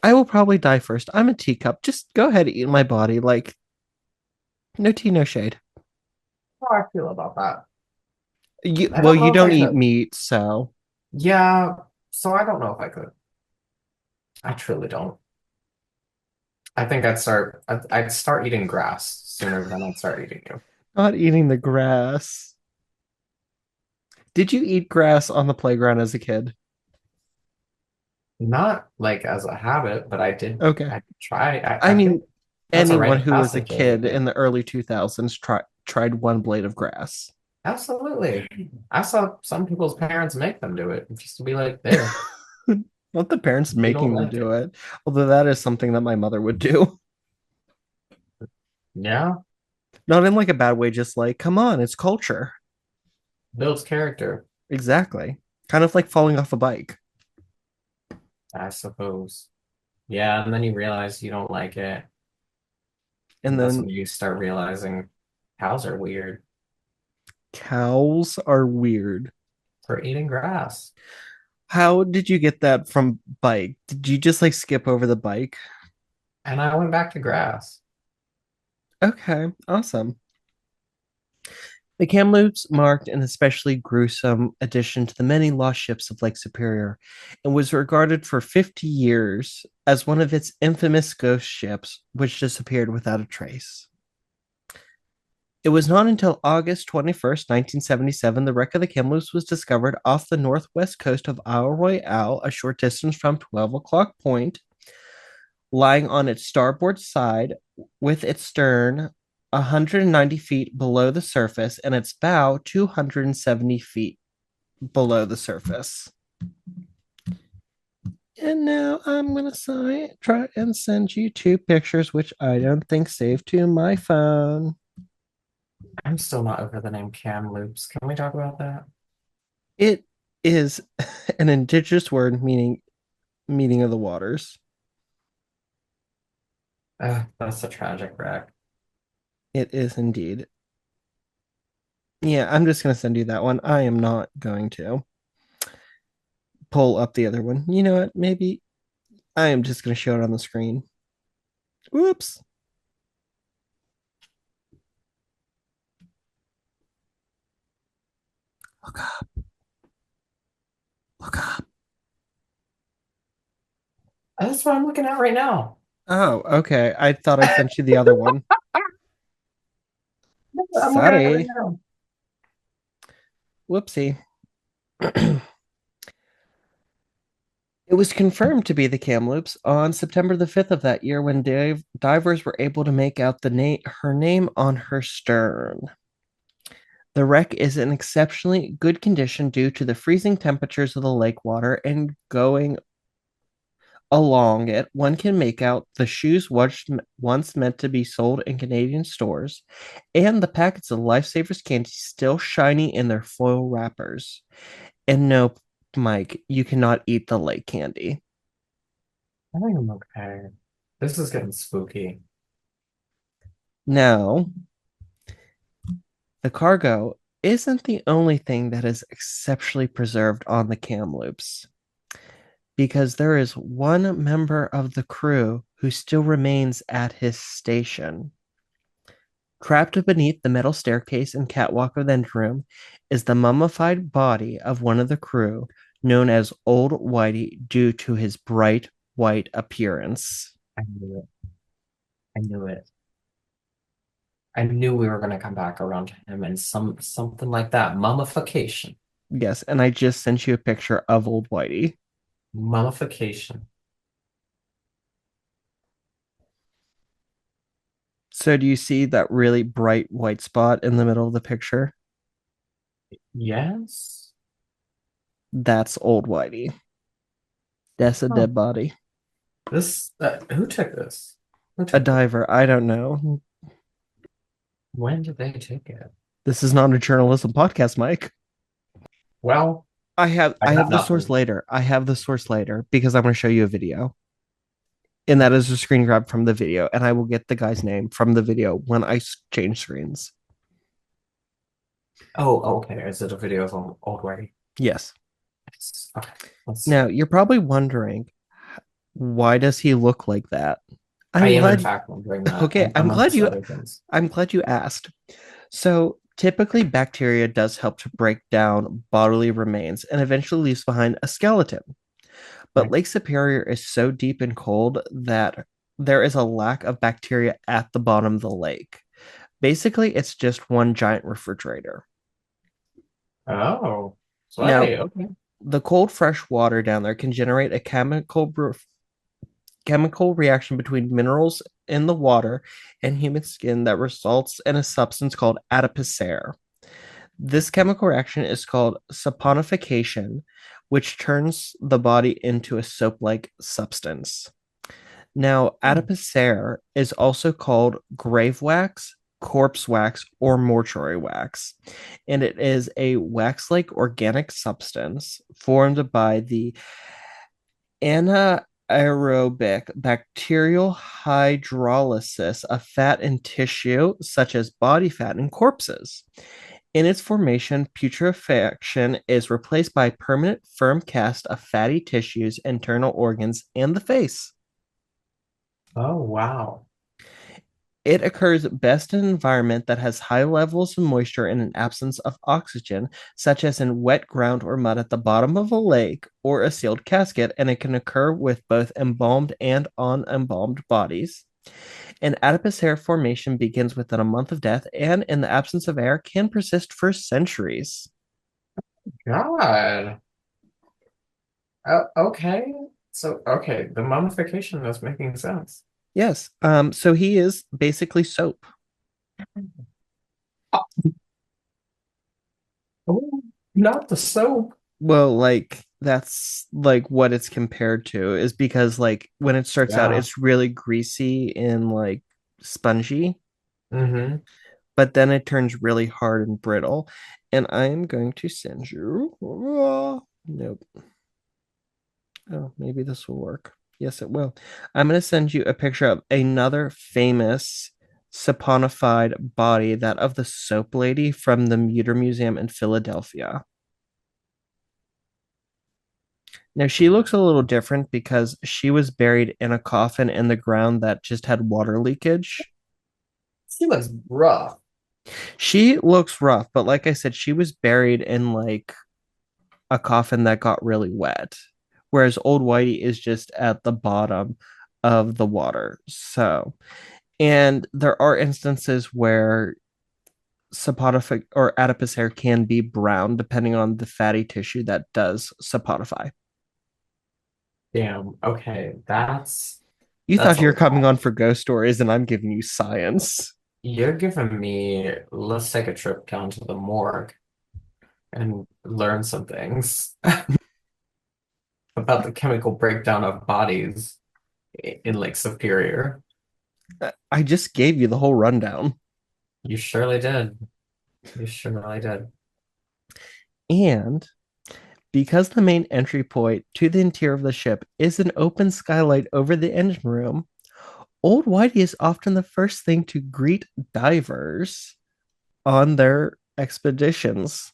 I will probably die first. I'm a teacup. Just go ahead and eat my body. Like, no tea, no shade. How I feel about that. I Well, don't you know if don't I eat could. meat, so Yeah, so I don't know if I could. I truly don't. I think I'd start eating grass sooner than I'd start eating you. not eating the grass. Did you eat grass on the playground as a kid? Not like as a habit, but Okay. I try. I I think mean, that's a rite anyone of who was a passage as a kid kid. in the early 2000s tried one blade of grass. Absolutely. I saw some people's parents make them do it. It used to be like, there, Not the parents you don't making them like do it. it, although that is something that my mother would do. Yeah, Not in like a bad way, just like, come on, it's culture. builds character, Exactly. Kind of like falling off a bike. I suppose. Yeah, and then you realize you don't like it. And And that's when then you start realizing cows are weird cows are weird. for eating grass. How did you get that from bike? Did you just like skip over the bike? And I went back to grass. Okay, awesome. The Kamloops marked an especially gruesome addition to the many lost ships of Lake Superior and was regarded for 50 years as one of its infamous ghost ships, which disappeared without a trace. It was not until August 21st, 1977, the wreck of the Kamloops was discovered off the northwest coast of Isle Royale, a short distance from 12 o'clock Point, lying on its starboard side with its stern 190 feet below the surface and its bow 270 feet below the surface. And now I'm going to try and send you two pictures, which I don't think saved to my phone. I'm still not over the name Kamloops. Can we talk about that? It is an indigenous word meaning meeting of the waters. That's a tragic wreck. It is indeed. Yeah, I'm just going to send you that one. I am not going to pull up the other one. You know what? Maybe I am just going to show it on the screen. Whoops. Look up. Look up. That's what I'm looking at right now. Oh, okay. I thought I sent you the other one. I'm looking at it right Sorry. now. Whoopsie. It was confirmed to be the Kamloops on September the 5th of that year when divers were able to make out her name on her stern. The wreck is in exceptionally good condition due to the freezing temperatures of the lake water, and going along it, one can make out the shoes once meant to be sold in Canadian stores, and the packets of Lifesavers candy still shiny in their foil wrappers. And no, Mike, you cannot eat the lake candy. I think I'm okay. This is getting spooky. Now, the cargo isn't the only thing that is exceptionally preserved on the Kamloops, because there is one member of the crew who still remains at his station. Trapped beneath the metal staircase and catwalk of the engine room is the mummified body of one of the crew, known as Old Whitey, due to his bright white appearance. I knew it. I knew it. I knew we were going to come back around to him and something like that. Mummification. Yes, and I just sent you a picture of Old Whitey. Mummification. So do you see that really bright white spot in the middle of the picture? Yes. That's Old Whitey. That's a Oh, dead body. this who took this? Who A took it? diver. I don't know. When did they take it? This is not a journalism podcast, Mike. Well, I have I I got have the source nothing. later. I have the source later because I'm going to show you a video. And that is a screen grab from the video. And I will get the guy's name from the video when I change screens. Oh, okay. Is it a video of old Whitey? Yes. Yes. Okay. Let's see. Now, you're probably wondering, why does he look like that? I I'm am in glad. fact wondering that, Okay, amongst other things. I'm glad you asked. So, typically bacteria does help to break down bodily remains and eventually leaves behind a skeleton. But Right. Lake Superior is so deep and cold that there is a lack of bacteria at the bottom of the lake. Basically, it's just one giant refrigerator. Oh, so Now, hey, okay. the cold, fresh water down there can generate a chemical reaction between minerals in the water and human skin that results in a substance called adipocere. This chemical reaction is called saponification, which turns the body into a soap-like substance. Now, Hmm. adipocere is also called grave wax, corpse wax, or mortuary wax, and it is a wax-like organic substance formed by the aerobic bacterial hydrolysis of fat and tissue, such as body fat and corpses. In its formation, putrefaction is replaced by permanent firm cast of fatty tissues, internal organs, and the face. Oh, wow. It occurs best in an environment that has high levels of moisture and an absence of oxygen, such as in wet ground or mud at the bottom of a lake or a sealed casket, and it can occur with both embalmed and unembalmed bodies. An adipose hair formation begins within a month of death and, in the absence of air, can persist for centuries. God. Okay. So, okay, the mummification is making sense. Yes. So he is basically soap. Oh, not the soap. Well, like that's like what it's compared to is because like when it starts out, Yeah. it's really greasy and like spongy, Mm-hmm. but then it turns really hard and brittle. And I am going to send you. Nope. Oh, maybe this will work. Yes, it will. I'm going to send you a picture of another famous saponified body, that of the soap lady from the Mutter Museum in Philadelphia. Now, she looks a little different because she was buried in a coffin in the ground that just had water leakage. She looks rough. She looks rough, but like I said, she was buried in like a coffin that got really wet, whereas old Whitey is just at the bottom of the water. So, and there are instances where saponific or adipose hair can be brown depending on the fatty tissue that does saponify. Damn. Okay, You that's thought a you were coming lot. on for ghost stories, and I'm giving you science. You're giving me, let's take a trip down to the morgue and learn some things about the chemical breakdown of bodies in Lake Superior. I just gave you the whole rundown. You surely did. You surely did. And because the main entry point to the interior of the ship is an open skylight over the engine room, Old Whitey is often the first thing to greet divers on their expeditions.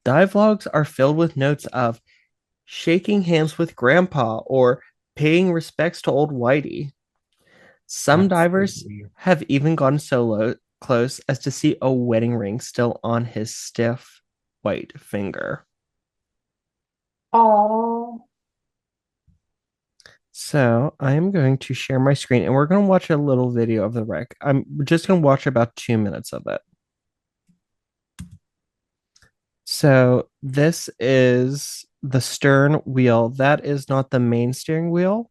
Dive logs are filled with notes of shaking hands with Grandpa or paying respects to Old Whitey. Some divers Absolutely. have even gone so close as to see a wedding ring still on his stiff white finger. Oh. So I am going to share my screen and we're going to watch a little video of the wreck. I'm just going to watch about 2 minutes of it. So this is the stern wheel. That is not the main steering wheel,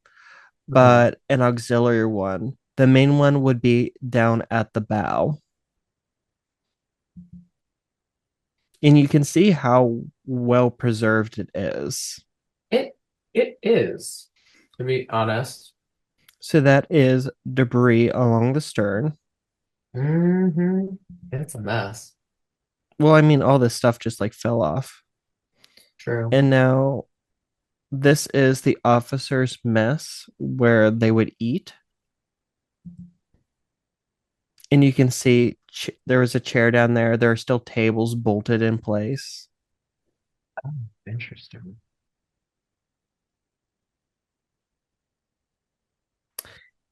Mhm. but an auxiliary one. The main one would be down at the bow. And you can see how well preserved it is. It it is, to be honest. So that is debris along the stern. Hmm. It's a mess. Well, I mean, all this stuff just like fell off. True. And now this is the officers' mess where they would eat. And you can see there was a chair down there. There are still tables bolted in place. Interesting.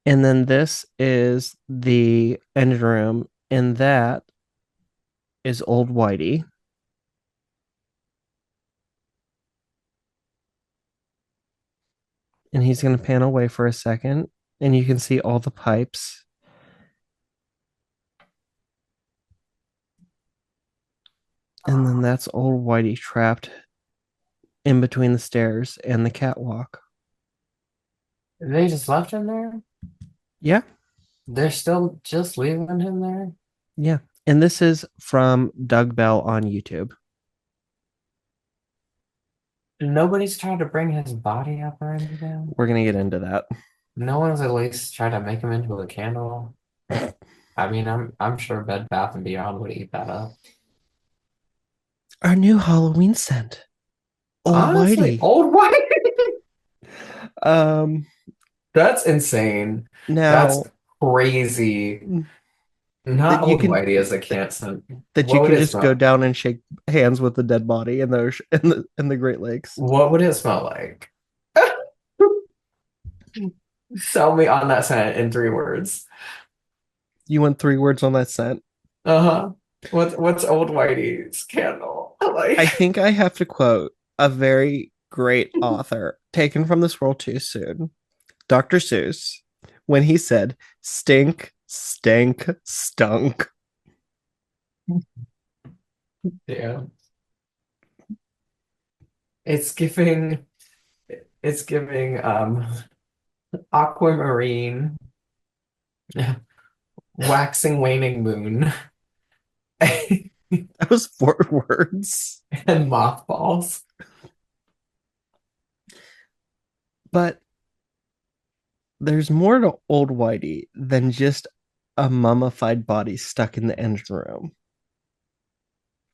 And then this is the engine room, and that is old Whitey. And he's going to pan away for a second, and you can see all the pipes. And then that's old Whitey trapped in between the stairs and the catwalk. They just left him there? Yeah, They're still just leaving him there? yeah. And this is from Doug Bell on YouTube. Nobody's tried to bring his body up or anything? We're going to get into that. No one's at least tried to make him into a candle. I mean, I'm sure Bed Bath and Beyond would eat that up. Our new Halloween scent, Old Honestly, Whitey. old white. Um, That's insane. That's now crazy. that Not you old can Whitey as a cancer. that you What would can it just go smell? down and shake hands with the dead body in the in the Great Lakes. What would it smell like? Sell me on that scent in 3 words. You want 3 words on that scent? Uh-huh. What's old Whitey's candle? I Like, think I have to quote a very great author taken from this world too soon, Dr. Seuss, when he said, "Stink, stank, stunk." yeah. It's giving it's giving aquamarine, waxing waning moon, That was 4 words. and mothballs. But there's more to old Whitey than just a mummified body stuck in the engine room.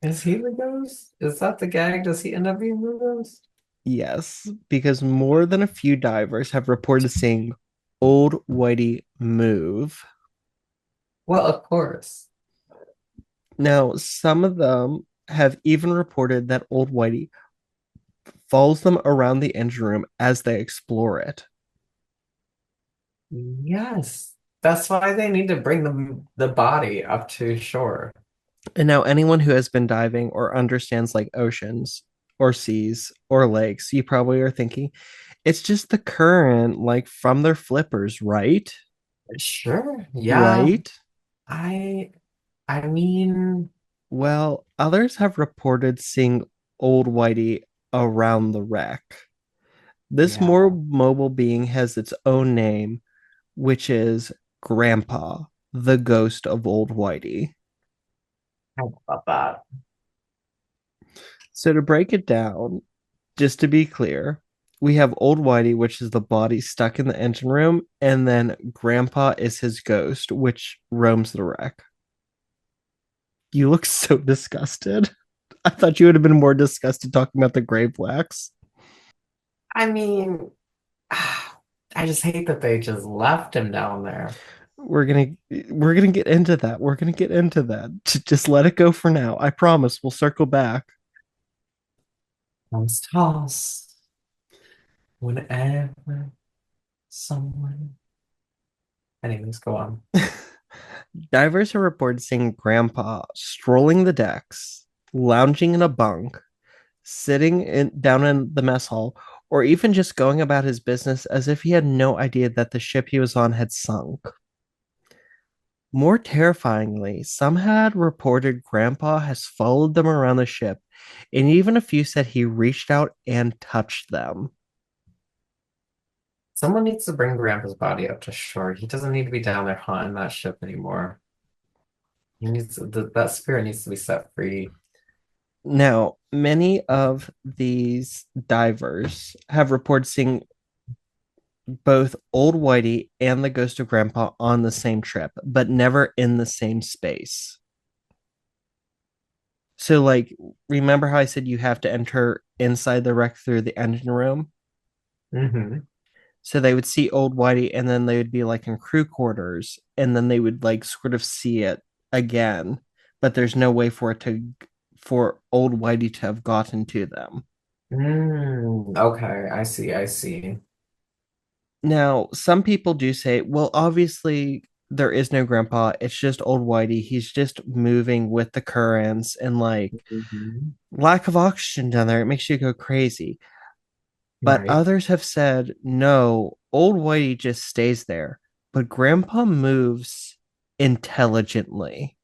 Is he the ghost? Is that the gag? Does he end up being the ghost? Yes, because more than a few divers have reported seeing old Whitey move. Well, of course. Now, some of them have even reported that old Whitey follows them around the engine room as they explore it. Yes. That's why they need to bring the body up to shore. And now, anyone who has been diving or understands like oceans or seas or lakes, you probably are thinking it's just the current, like from their flippers, right? Sure. Yeah. Right? I I mean, Well, others have reported seeing old Whitey around the wreck. This more yeah. mobile being has its own name, which is Grandpa, the ghost of old Whitey. How about that? So, to break it down, just to be clear, we have old Whitey, which is the body stuck in the engine room, and then Grandpa is his ghost, which roams the wreck. You look so disgusted. I thought you would have been more disgusted talking about the grave wax. I mean, I just hate that they just left him down there. We're gonna we're gonna get into that. We're gonna get into that. Just let it go for now. I promise we'll circle back. Comes toss whenever someone. Anyways, go on. Divers have reported seeing Grandpa strolling the decks, lounging in a bunk, sitting down in the mess hall, or even just going about his business as if he had no idea that the ship he was on had sunk. More terrifyingly, some had reported Grandpa has followed them around the ship, and even a few said he reached out and touched them. Someone needs to bring Grandpa's body up to shore. He doesn't need to be down there haunting that ship anymore. That spirit needs to be set free. Now, many of these divers have reported seeing both Old Whitey and the ghost of Grandpa on the same trip, but never in the same space. So, like, remember how I said you have to enter inside the wreck through the engine room? Hmm. So they would see Old Whitey, and then they would be like in crew quarters, and then they would like sort of see it again, but there's no way for Old Whitey to have gotten to them. Okay, I see, I see. Now, some people do say, well, obviously there is no grandpa. It's just old Whitey. He's just moving with the currents and like Hmm. lack of oxygen down there. It makes you go crazy. But Right. others have said, no, old Whitey just stays there. But grandpa moves intelligently.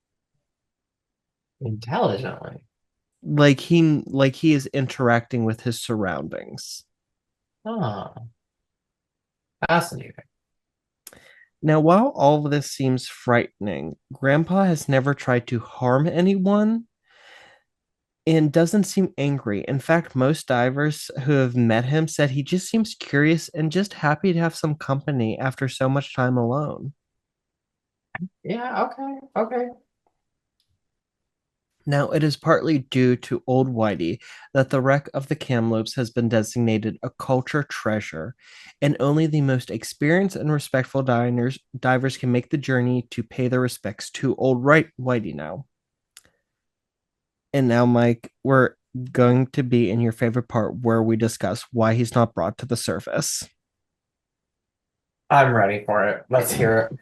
Intelligently. Like he is interacting with his surroundings. Ah, fascinating. Now, while all of this seems frightening, Grandpa has never tried to harm anyone and doesn't seem angry. In fact, most divers who have met him said he just seems curious and just happy to have some company after so much time alone. Yeah, okay, okay. Now, it is partly due to old Whitey that the wreck of the Kamloops has been designated a culture treasure, and only the most experienced and respectful divers can make the journey to pay their respects to old Whitey now. And now, Mike, we're going to be in your favorite part where we discuss why he's not brought to the surface. I'm ready for it. Let's hear it.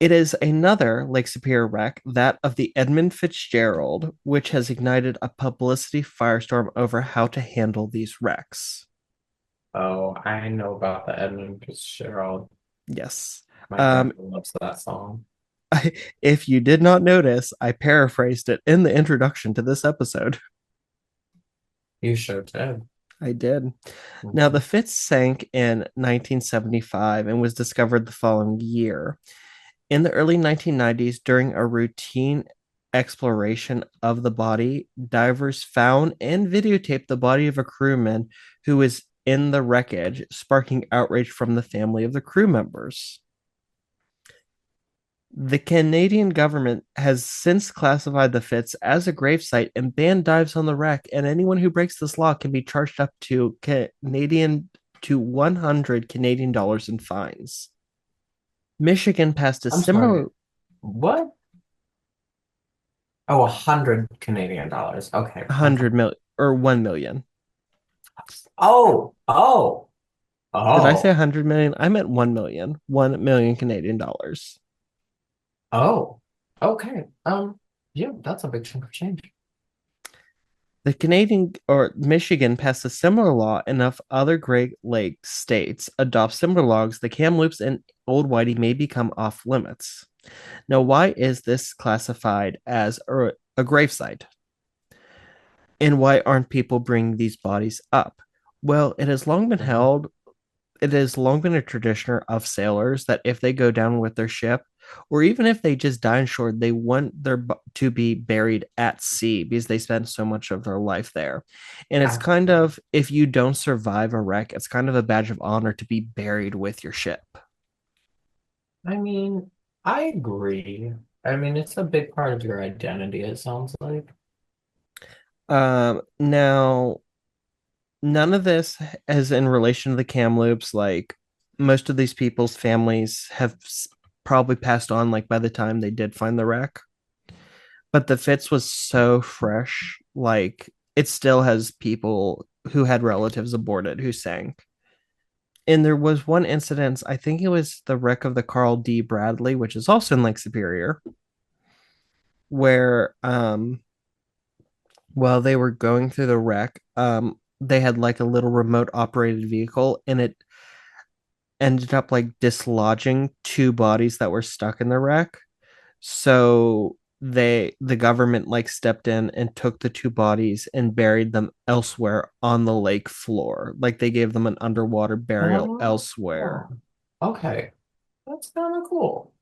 It is another Lake Superior wreck, that of the Edmund Fitzgerald, which has ignited a publicity firestorm over how to handle these wrecks. Oh, I know about the Edmund Fitzgerald. Yes. My grandma loves that song. If you did not notice, I paraphrased it in the introduction to this episode. You sure did. I did. Now, the Fitz sank in 1975 and was discovered the following year. In the early 1990s, during a routine exploration of the body, divers found and videotaped the body of a crewman who was in the wreckage, sparking outrage from the family of the crew members. The Canadian government has since classified the Fitz as a gravesite and banned dives on the wreck, and anyone who breaks this law can be charged up to 100 Canadian dollars in fines. Michigan passed a I'm similar sorry. What? Oh, 100 Canadian dollars. Okay. 100 million or 1 million. Oh, Did I say oh, 100 million? I meant 1 million. 1 million Canadian dollars. oh. Okay. Yeah, that's a big chunk of change. The Canadian or Michigan passed a similar law, and if other Great Lakes states adopt similar laws, the Kamloops and Old Whitey may become off limits. Now, why is this classified as a gravesite? And why aren't people bringing these bodies up? Well, it has long been held, it has long been a tradition of sailors that if they go down with their ship, or even if they just die on shore, they want to be buried at sea because they spend so much of their life there. And it's kind Absolutely. of, if you don't survive a wreck, it's kind of a badge of honor to be buried with your ship. I mean, I agree. I mean, it's a big part of your identity, it sounds like. Now, none of this is in relation to the Kamloops. Like, most of these people's families have probably passed on, like, by the time they did find the wreck. But the Fitz was so fresh, like, it still has people who had relatives aboard it who sank. And there was one incident, I think it was the wreck of the Carl D. Bradley, which is also in Lake Superior, where while they were going through the wreck, they had like a little remote operated vehicle, and it ended up like dislodging two bodies that were stuck in the wreck. So the government like stepped in and took the two bodies and buried them elsewhere on the lake floor. Like, they gave them an underwater burial Oh, elsewhere. okay. That's kind of cool.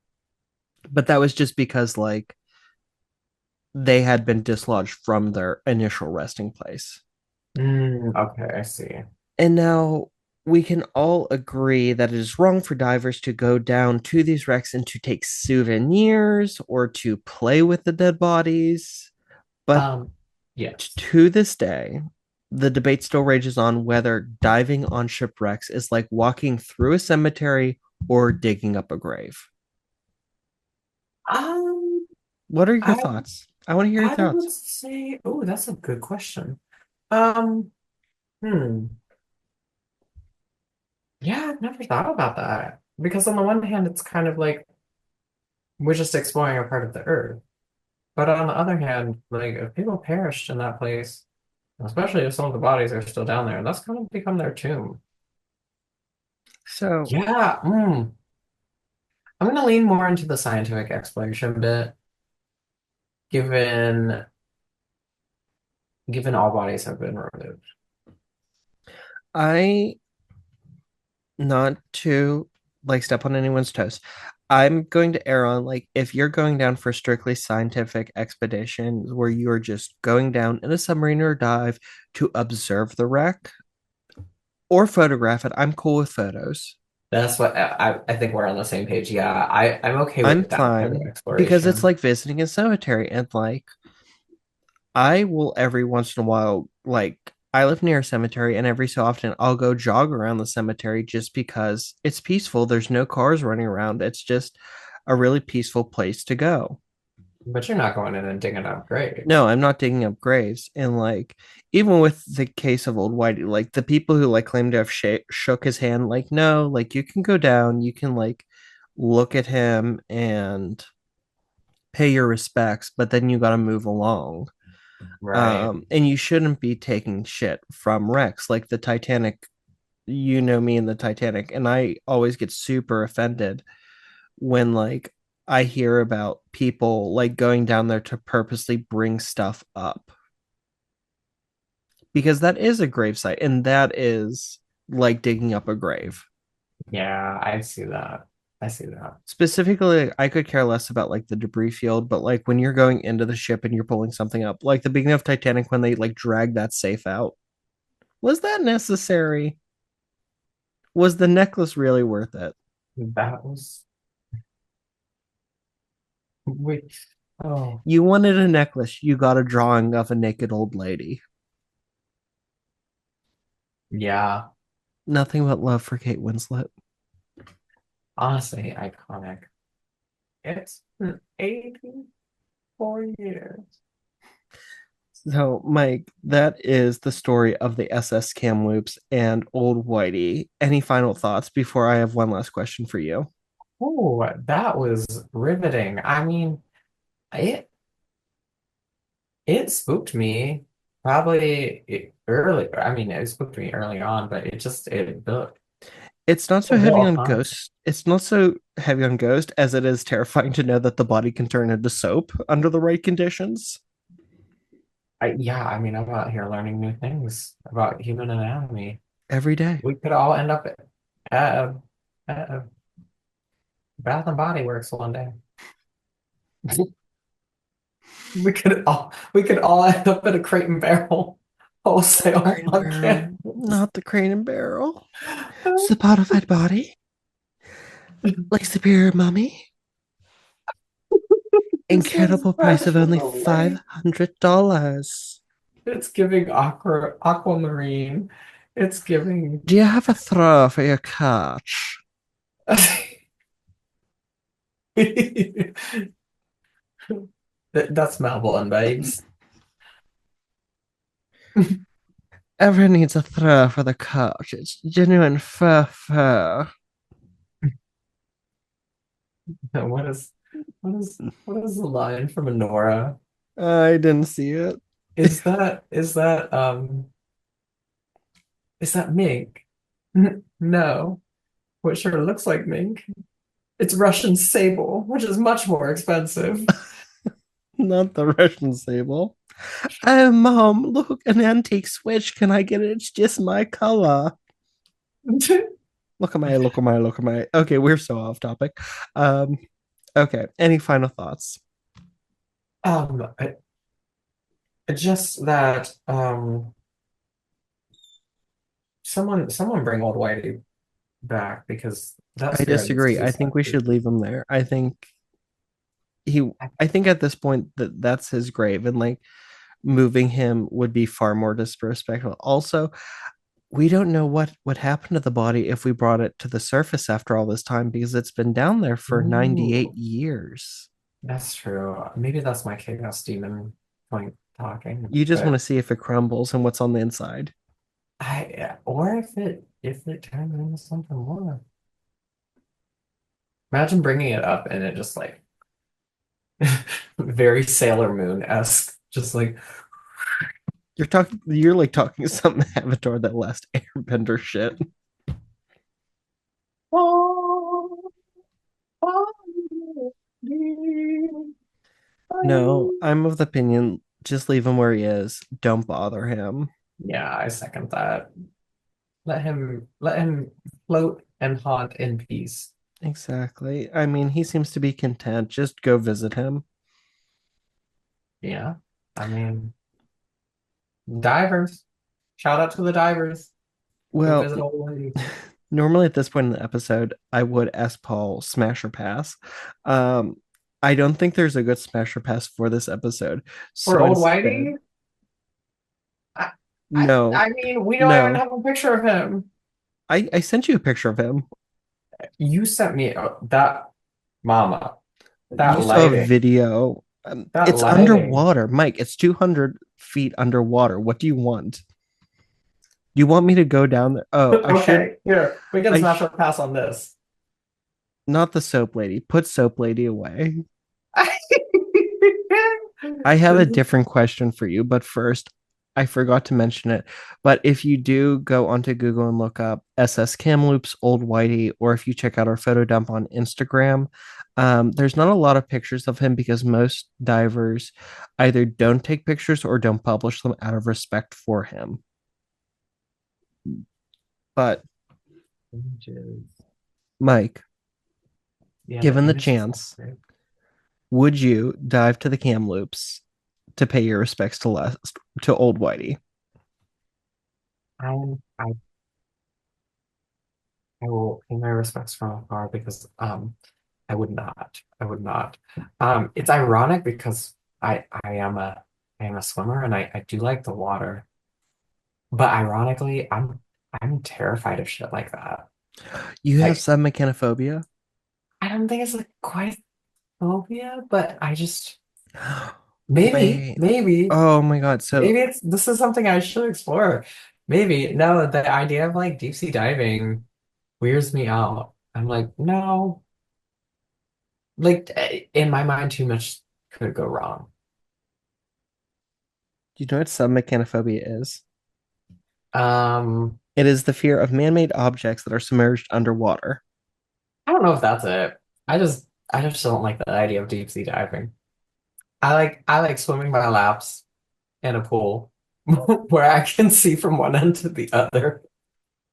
But that was just because like they had been dislodged from their initial resting place. Okay, I see. And now we can all agree that it is wrong for divers to go down to these wrecks and to take souvenirs or to play with the dead bodies. But Yes. to this day, the debate still rages on whether diving on shipwrecks is like walking through a cemetery or digging up a grave. Um, What are your I thoughts? I want to hear your I would thoughts. say, oh, that's a good question. Um, hmm. Yeah, I've never thought about that. Because on the one hand, it's kind of like we're just exploring a part of the earth. But on the other hand, like if people perished in that place, especially if some of the bodies are still down there, that's kind of become their tomb. So Yeah, I'm gonna lean more into the scientific exploration bit, given given all bodies have been removed. I, not to like step on anyone's toes, I'm going to err on like, if you're going down for strictly scientific expeditions where you are just going down in a submarine or dive to observe the wreck or photograph it, I'm cool with photos. That's what I think we're on the same page. Yeah, I'm okay I'm with that kind of fine because it's exploration. like visiting a cemetery, and like I will every once in a while, like I live near a cemetery, and every so often I'll go jog around the cemetery just because it's peaceful. There's no cars running around. It's just a really peaceful place to go. But you're not going in and digging up No, graves. I'm not digging up graves. And like, even with the case of old Whitey, like the people who like claim to have shook his hand, like, no, like you can go down, you can like look at him and pay your respects, but then you got to move along. Right. And you shouldn't be taking shit from Rex. Like the Titanic, you know me in the Titanic, and I always get super offended when like I hear about people like going down there to purposely bring stuff up because that is a gravesite and that is like digging up a grave. Yeah, I see that. I see that. Specifically, I could care less about like the debris field, but like when you're going into the ship and you're pulling something up, like the beginning of Titanic when they like dragged that safe out, was that necessary? Was the necklace really worth it? That was wait. Oh, You wanted a necklace, you got a drawing of a naked old lady. yeah. Nothing but love for Kate Winslet. Honestly, iconic. It's been 84 years. So, Mike, that is the story of the SS Kamloops and Old Whitey. Any final thoughts before I have one last question for you? Oh, that was riveting. I mean, it it spooked me early. I mean, it spooked me early on, but it built It's not so it heavy built on upon. ghost. It's not so heavy on ghost as it is terrifying to know that the body can turn into soap under the right conditions Yeah, I mean, I'm out here learning new things about human anatomy. every day. We could all end up at a Bath and Body Works one day. We could all end up at a Crate and Barrel wholesale Crane and on barrel, campus. not the crane and barrel. Sapodified body, like superior mummy. This is Incredible price of fresh from only the lake. $500. It's giving aquamarine. It's giving. Do you have a throw for your couch? That's Melbourne, babes. Everyone needs a throw for the couch. It's genuine fur. What is the line from Nora? I didn't see it. Is that mink? No. What sure looks like mink? It's Russian sable, which is much more expensive. Not the Russian sable. Oh, Mom, look, an antique switch. Can I get it? It's just my color. Look at my. Okay, we're so off topic. Um, okay. Any final thoughts? Um, just that someone bring old Whitey back because that I spirit needs to disagree. be I think set we free. should leave him there. He I think at this point that's his grave and like moving him would be far more disrespectful. Also, we don't know what happened to the body if we brought it to the surface after all this time because it's been down there for 98 Ooh, years. that's true. Maybe that's my chaos demon point talking, You just want to but see if it crumbles and what's on the inside. or if it turns into something more. Imagine bringing it up and it just like very Sailor Moon-esque, just like You're like talking some Avatar that last airbender shit. oh, No, I'm of the opinion just leave him where he is. Don't bother him. yeah, I second that. Let him float and haunt in peace. Exactly. I mean, he seems to be content. Just go visit him. Yeah. I mean, divers. Shout out to the divers who Well, visit old lady. Normally at this point in the episode, I would ask Paul smash or pass. Um, I don't think there's a good smash or pass for this episode. For So old instead, Whitey? I, no, I mean, we don't even no. have a picture of him. I sent you a picture of him. You sent me that mama, You that saw a lighting, video. that It's lighting. underwater, Mike. It's 200 feet underwater. What do you want? You want me to go down there? Oh, I should. Okay, here, we can I smash sh or pass on this. Not the soap lady. Put soap lady away. I have a different question for you, but first, I forgot to mention it. But if you do go onto Google and look up SS Kamloops, Old Whitey, or if you check out our photo dump on Instagram, there's not a lot of pictures of him because most divers either don't take pictures or don't publish them out of respect for him. But Mike, Yeah, the given the images look chance, great. would you dive to the Kamloops to pay your respects to Old Whitey? I I will pay my respects from afar because I would not. I would not. It's ironic because I am a swimmer and I do like the water. But ironically, I'm terrified of shit like that. You have Like some mechanophobia? I don't think it's like quite phobia, but I just maybe, Wait. maybe, Oh my God. So maybe it's this is something I should explore. Maybe. No, the idea of like deep sea diving weirds me out. I'm like, no, like in my mind, too much could go wrong. do you know what submechanophobia is? Um, It is the fear of man-made objects that are submerged underwater. I don't know if that's it. I just don't like the idea of deep sea diving. I like swimming my laps in a pool where I can see from one end to the other,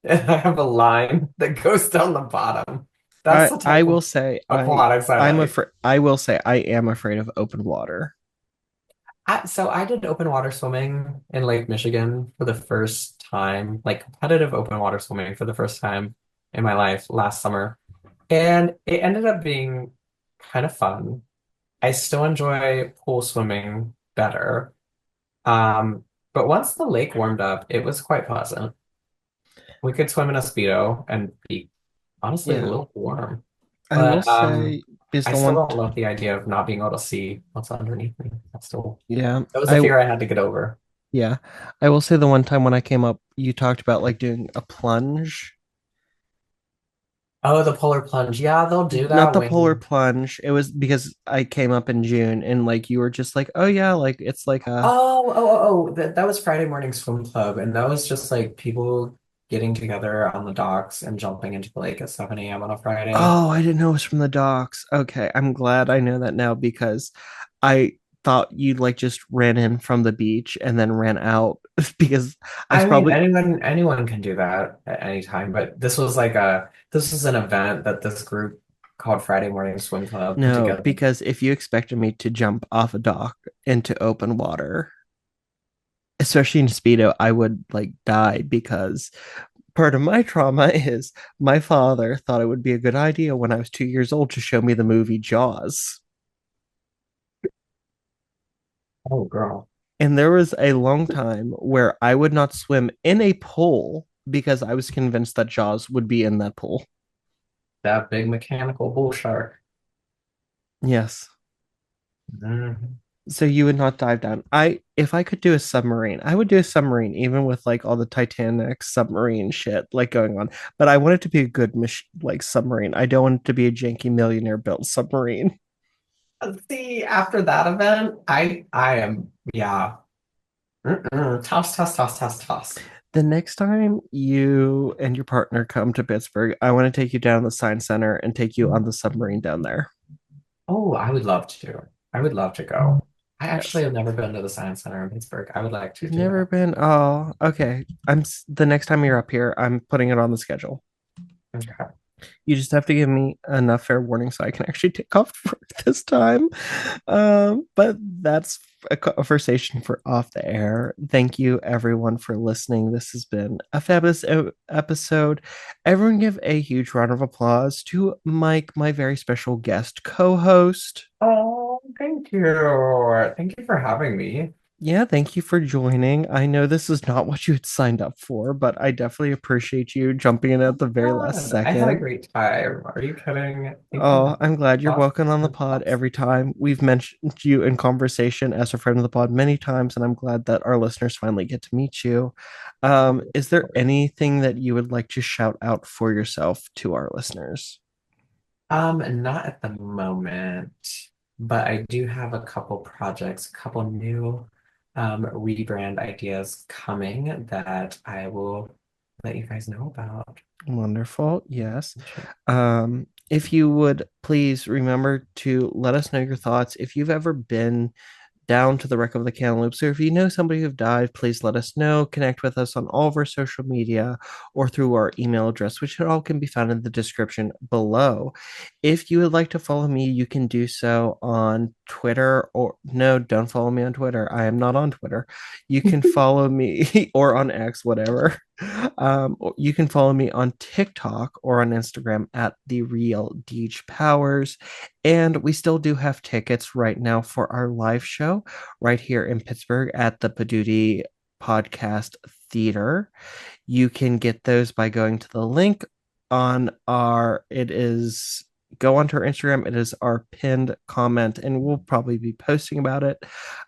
and I have a line that goes down the bottom. That's the I type will of say aquatics I I'm like. afraid I will say I am afraid of open water. So I did open water swimming in Lake Michigan for the first time, like competitive open water swimming for the first time in my life last summer. And it ended up being kind of fun. I still enjoy pool swimming better. Um, but once the lake warmed up, it was quite pleasant. We could swim in a Speedo and be honestly a Yeah. little warm. I will But say based I on still one don't love the idea of not being able to see what's underneath me. yeah. That was a I fear I had to get over. Yeah. I will say the one time when I came up, you talked about like doing a plunge. Oh, the polar plunge. Yeah, they'll do Not that the polar when. plunge. It was because I came up in June and like you were just like, oh yeah, like it's like a That was Friday morning swim club, and that was just like people getting together on the docks and jumping into the lake at 7 a.m. on a Friday. oh, I didn't know it was from the docks. Okay, I'm glad I know that now because I thought you like just ran in from the beach and then ran out because I was I mean, probably anyone can do that at any time, but this was an event that this group called Friday Morning Swim Club put no, together. because if you expected me to jump off a dock into open water, especially in Speedo, I would like die because part of my trauma is my father thought it would be a good idea when I was 2 years old to show me the movie Jaws. Oh, girl, And there was a long time where I would not swim in a pool because I was convinced that Jaws would be in that pool. that big mechanical bull shark. Yes. Mhm. So you would not dive down. If I could do a submarine, I would do a submarine, even with like all the Titanic submarine shit like going on. But I want it to be a good like submarine. I don't want it to be a janky millionaire built submarine. See, after that event, I am yeah. Toss, toss, toss, toss, toss. The next time you and your partner come to Pittsburgh, I want to take you down to the Science Center and take you on the submarine down there. Oh, I would love to. I would love to go. I actually Yes. have never been to the Science Center in Pittsburgh. I would like to You've do never that. been? Oh, okay. The next time you're up here, I'm putting it on the schedule. Okay. You just have to give me enough fair warning so I can actually take off work this time. But that's a conversation for off the air. Thank you, everyone, for listening. This has been a fabulous episode. Everyone, give a huge round of applause to Mike, my very special guest co host. Oh, thank you. Thank you for having me. Yeah, thank you for joining. I know this is not what you had signed up for, but I definitely appreciate you jumping in at the very last God, I had a second. great time. Are you kidding? Thank you Oh, I'm glad you're lots welcome on the and pod lots. every time. We've mentioned you in conversation as a friend of the pod many times, and I'm glad that our listeners finally get to meet you. Is there anything that you would like to shout out for yourself to our listeners? Not at the moment, but I do have a couple projects, a couple new rebrand ideas coming that I will let you guys know about. Wonderful. Yes. If you would please remember to let us know your thoughts. If you've ever been down to the wreck of the Kamloops, or if you know somebody who died, please let us know. Connect with us on all of our social media or through our email address, which all can be found in the description below. If you would like to follow me, you can do so on Twitter, or no, don't follow me on Twitter. I am not on Twitter. You can follow me or on X, whatever. Or you can follow me on TikTok or on Instagram at the real Deej Powers. And we still do have tickets right now for our live show right here in Pittsburgh at the Paduti Podcast Theater. You can get those by going to the link on our, it is, go onto our Instagram. It is our pinned comment, and we'll probably be posting about it.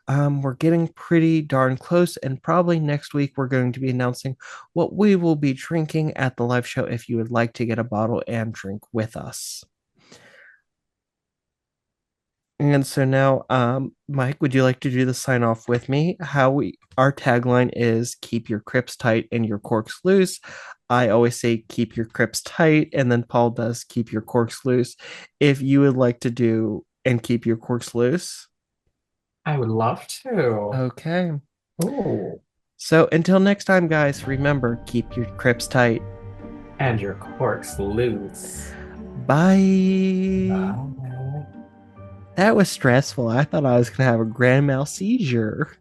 We're getting pretty darn close, and probably next week we're going to be announcing what we will be drinking at the live show if you would like to get a bottle and drink with us. And so now, Mike, would you like to do the sign off with me? Our tagline is keep your crips tight and your corks loose. I always say keep your crips tight, and then Paul does keep your corks loose. If you would like to do and keep your corks loose. I would love to. Okay. Oh, So until next time, guys, remember keep your crips tight. and your corks loose. Bye. Bye. That was stressful. I thought I was going to have a grand mal seizure.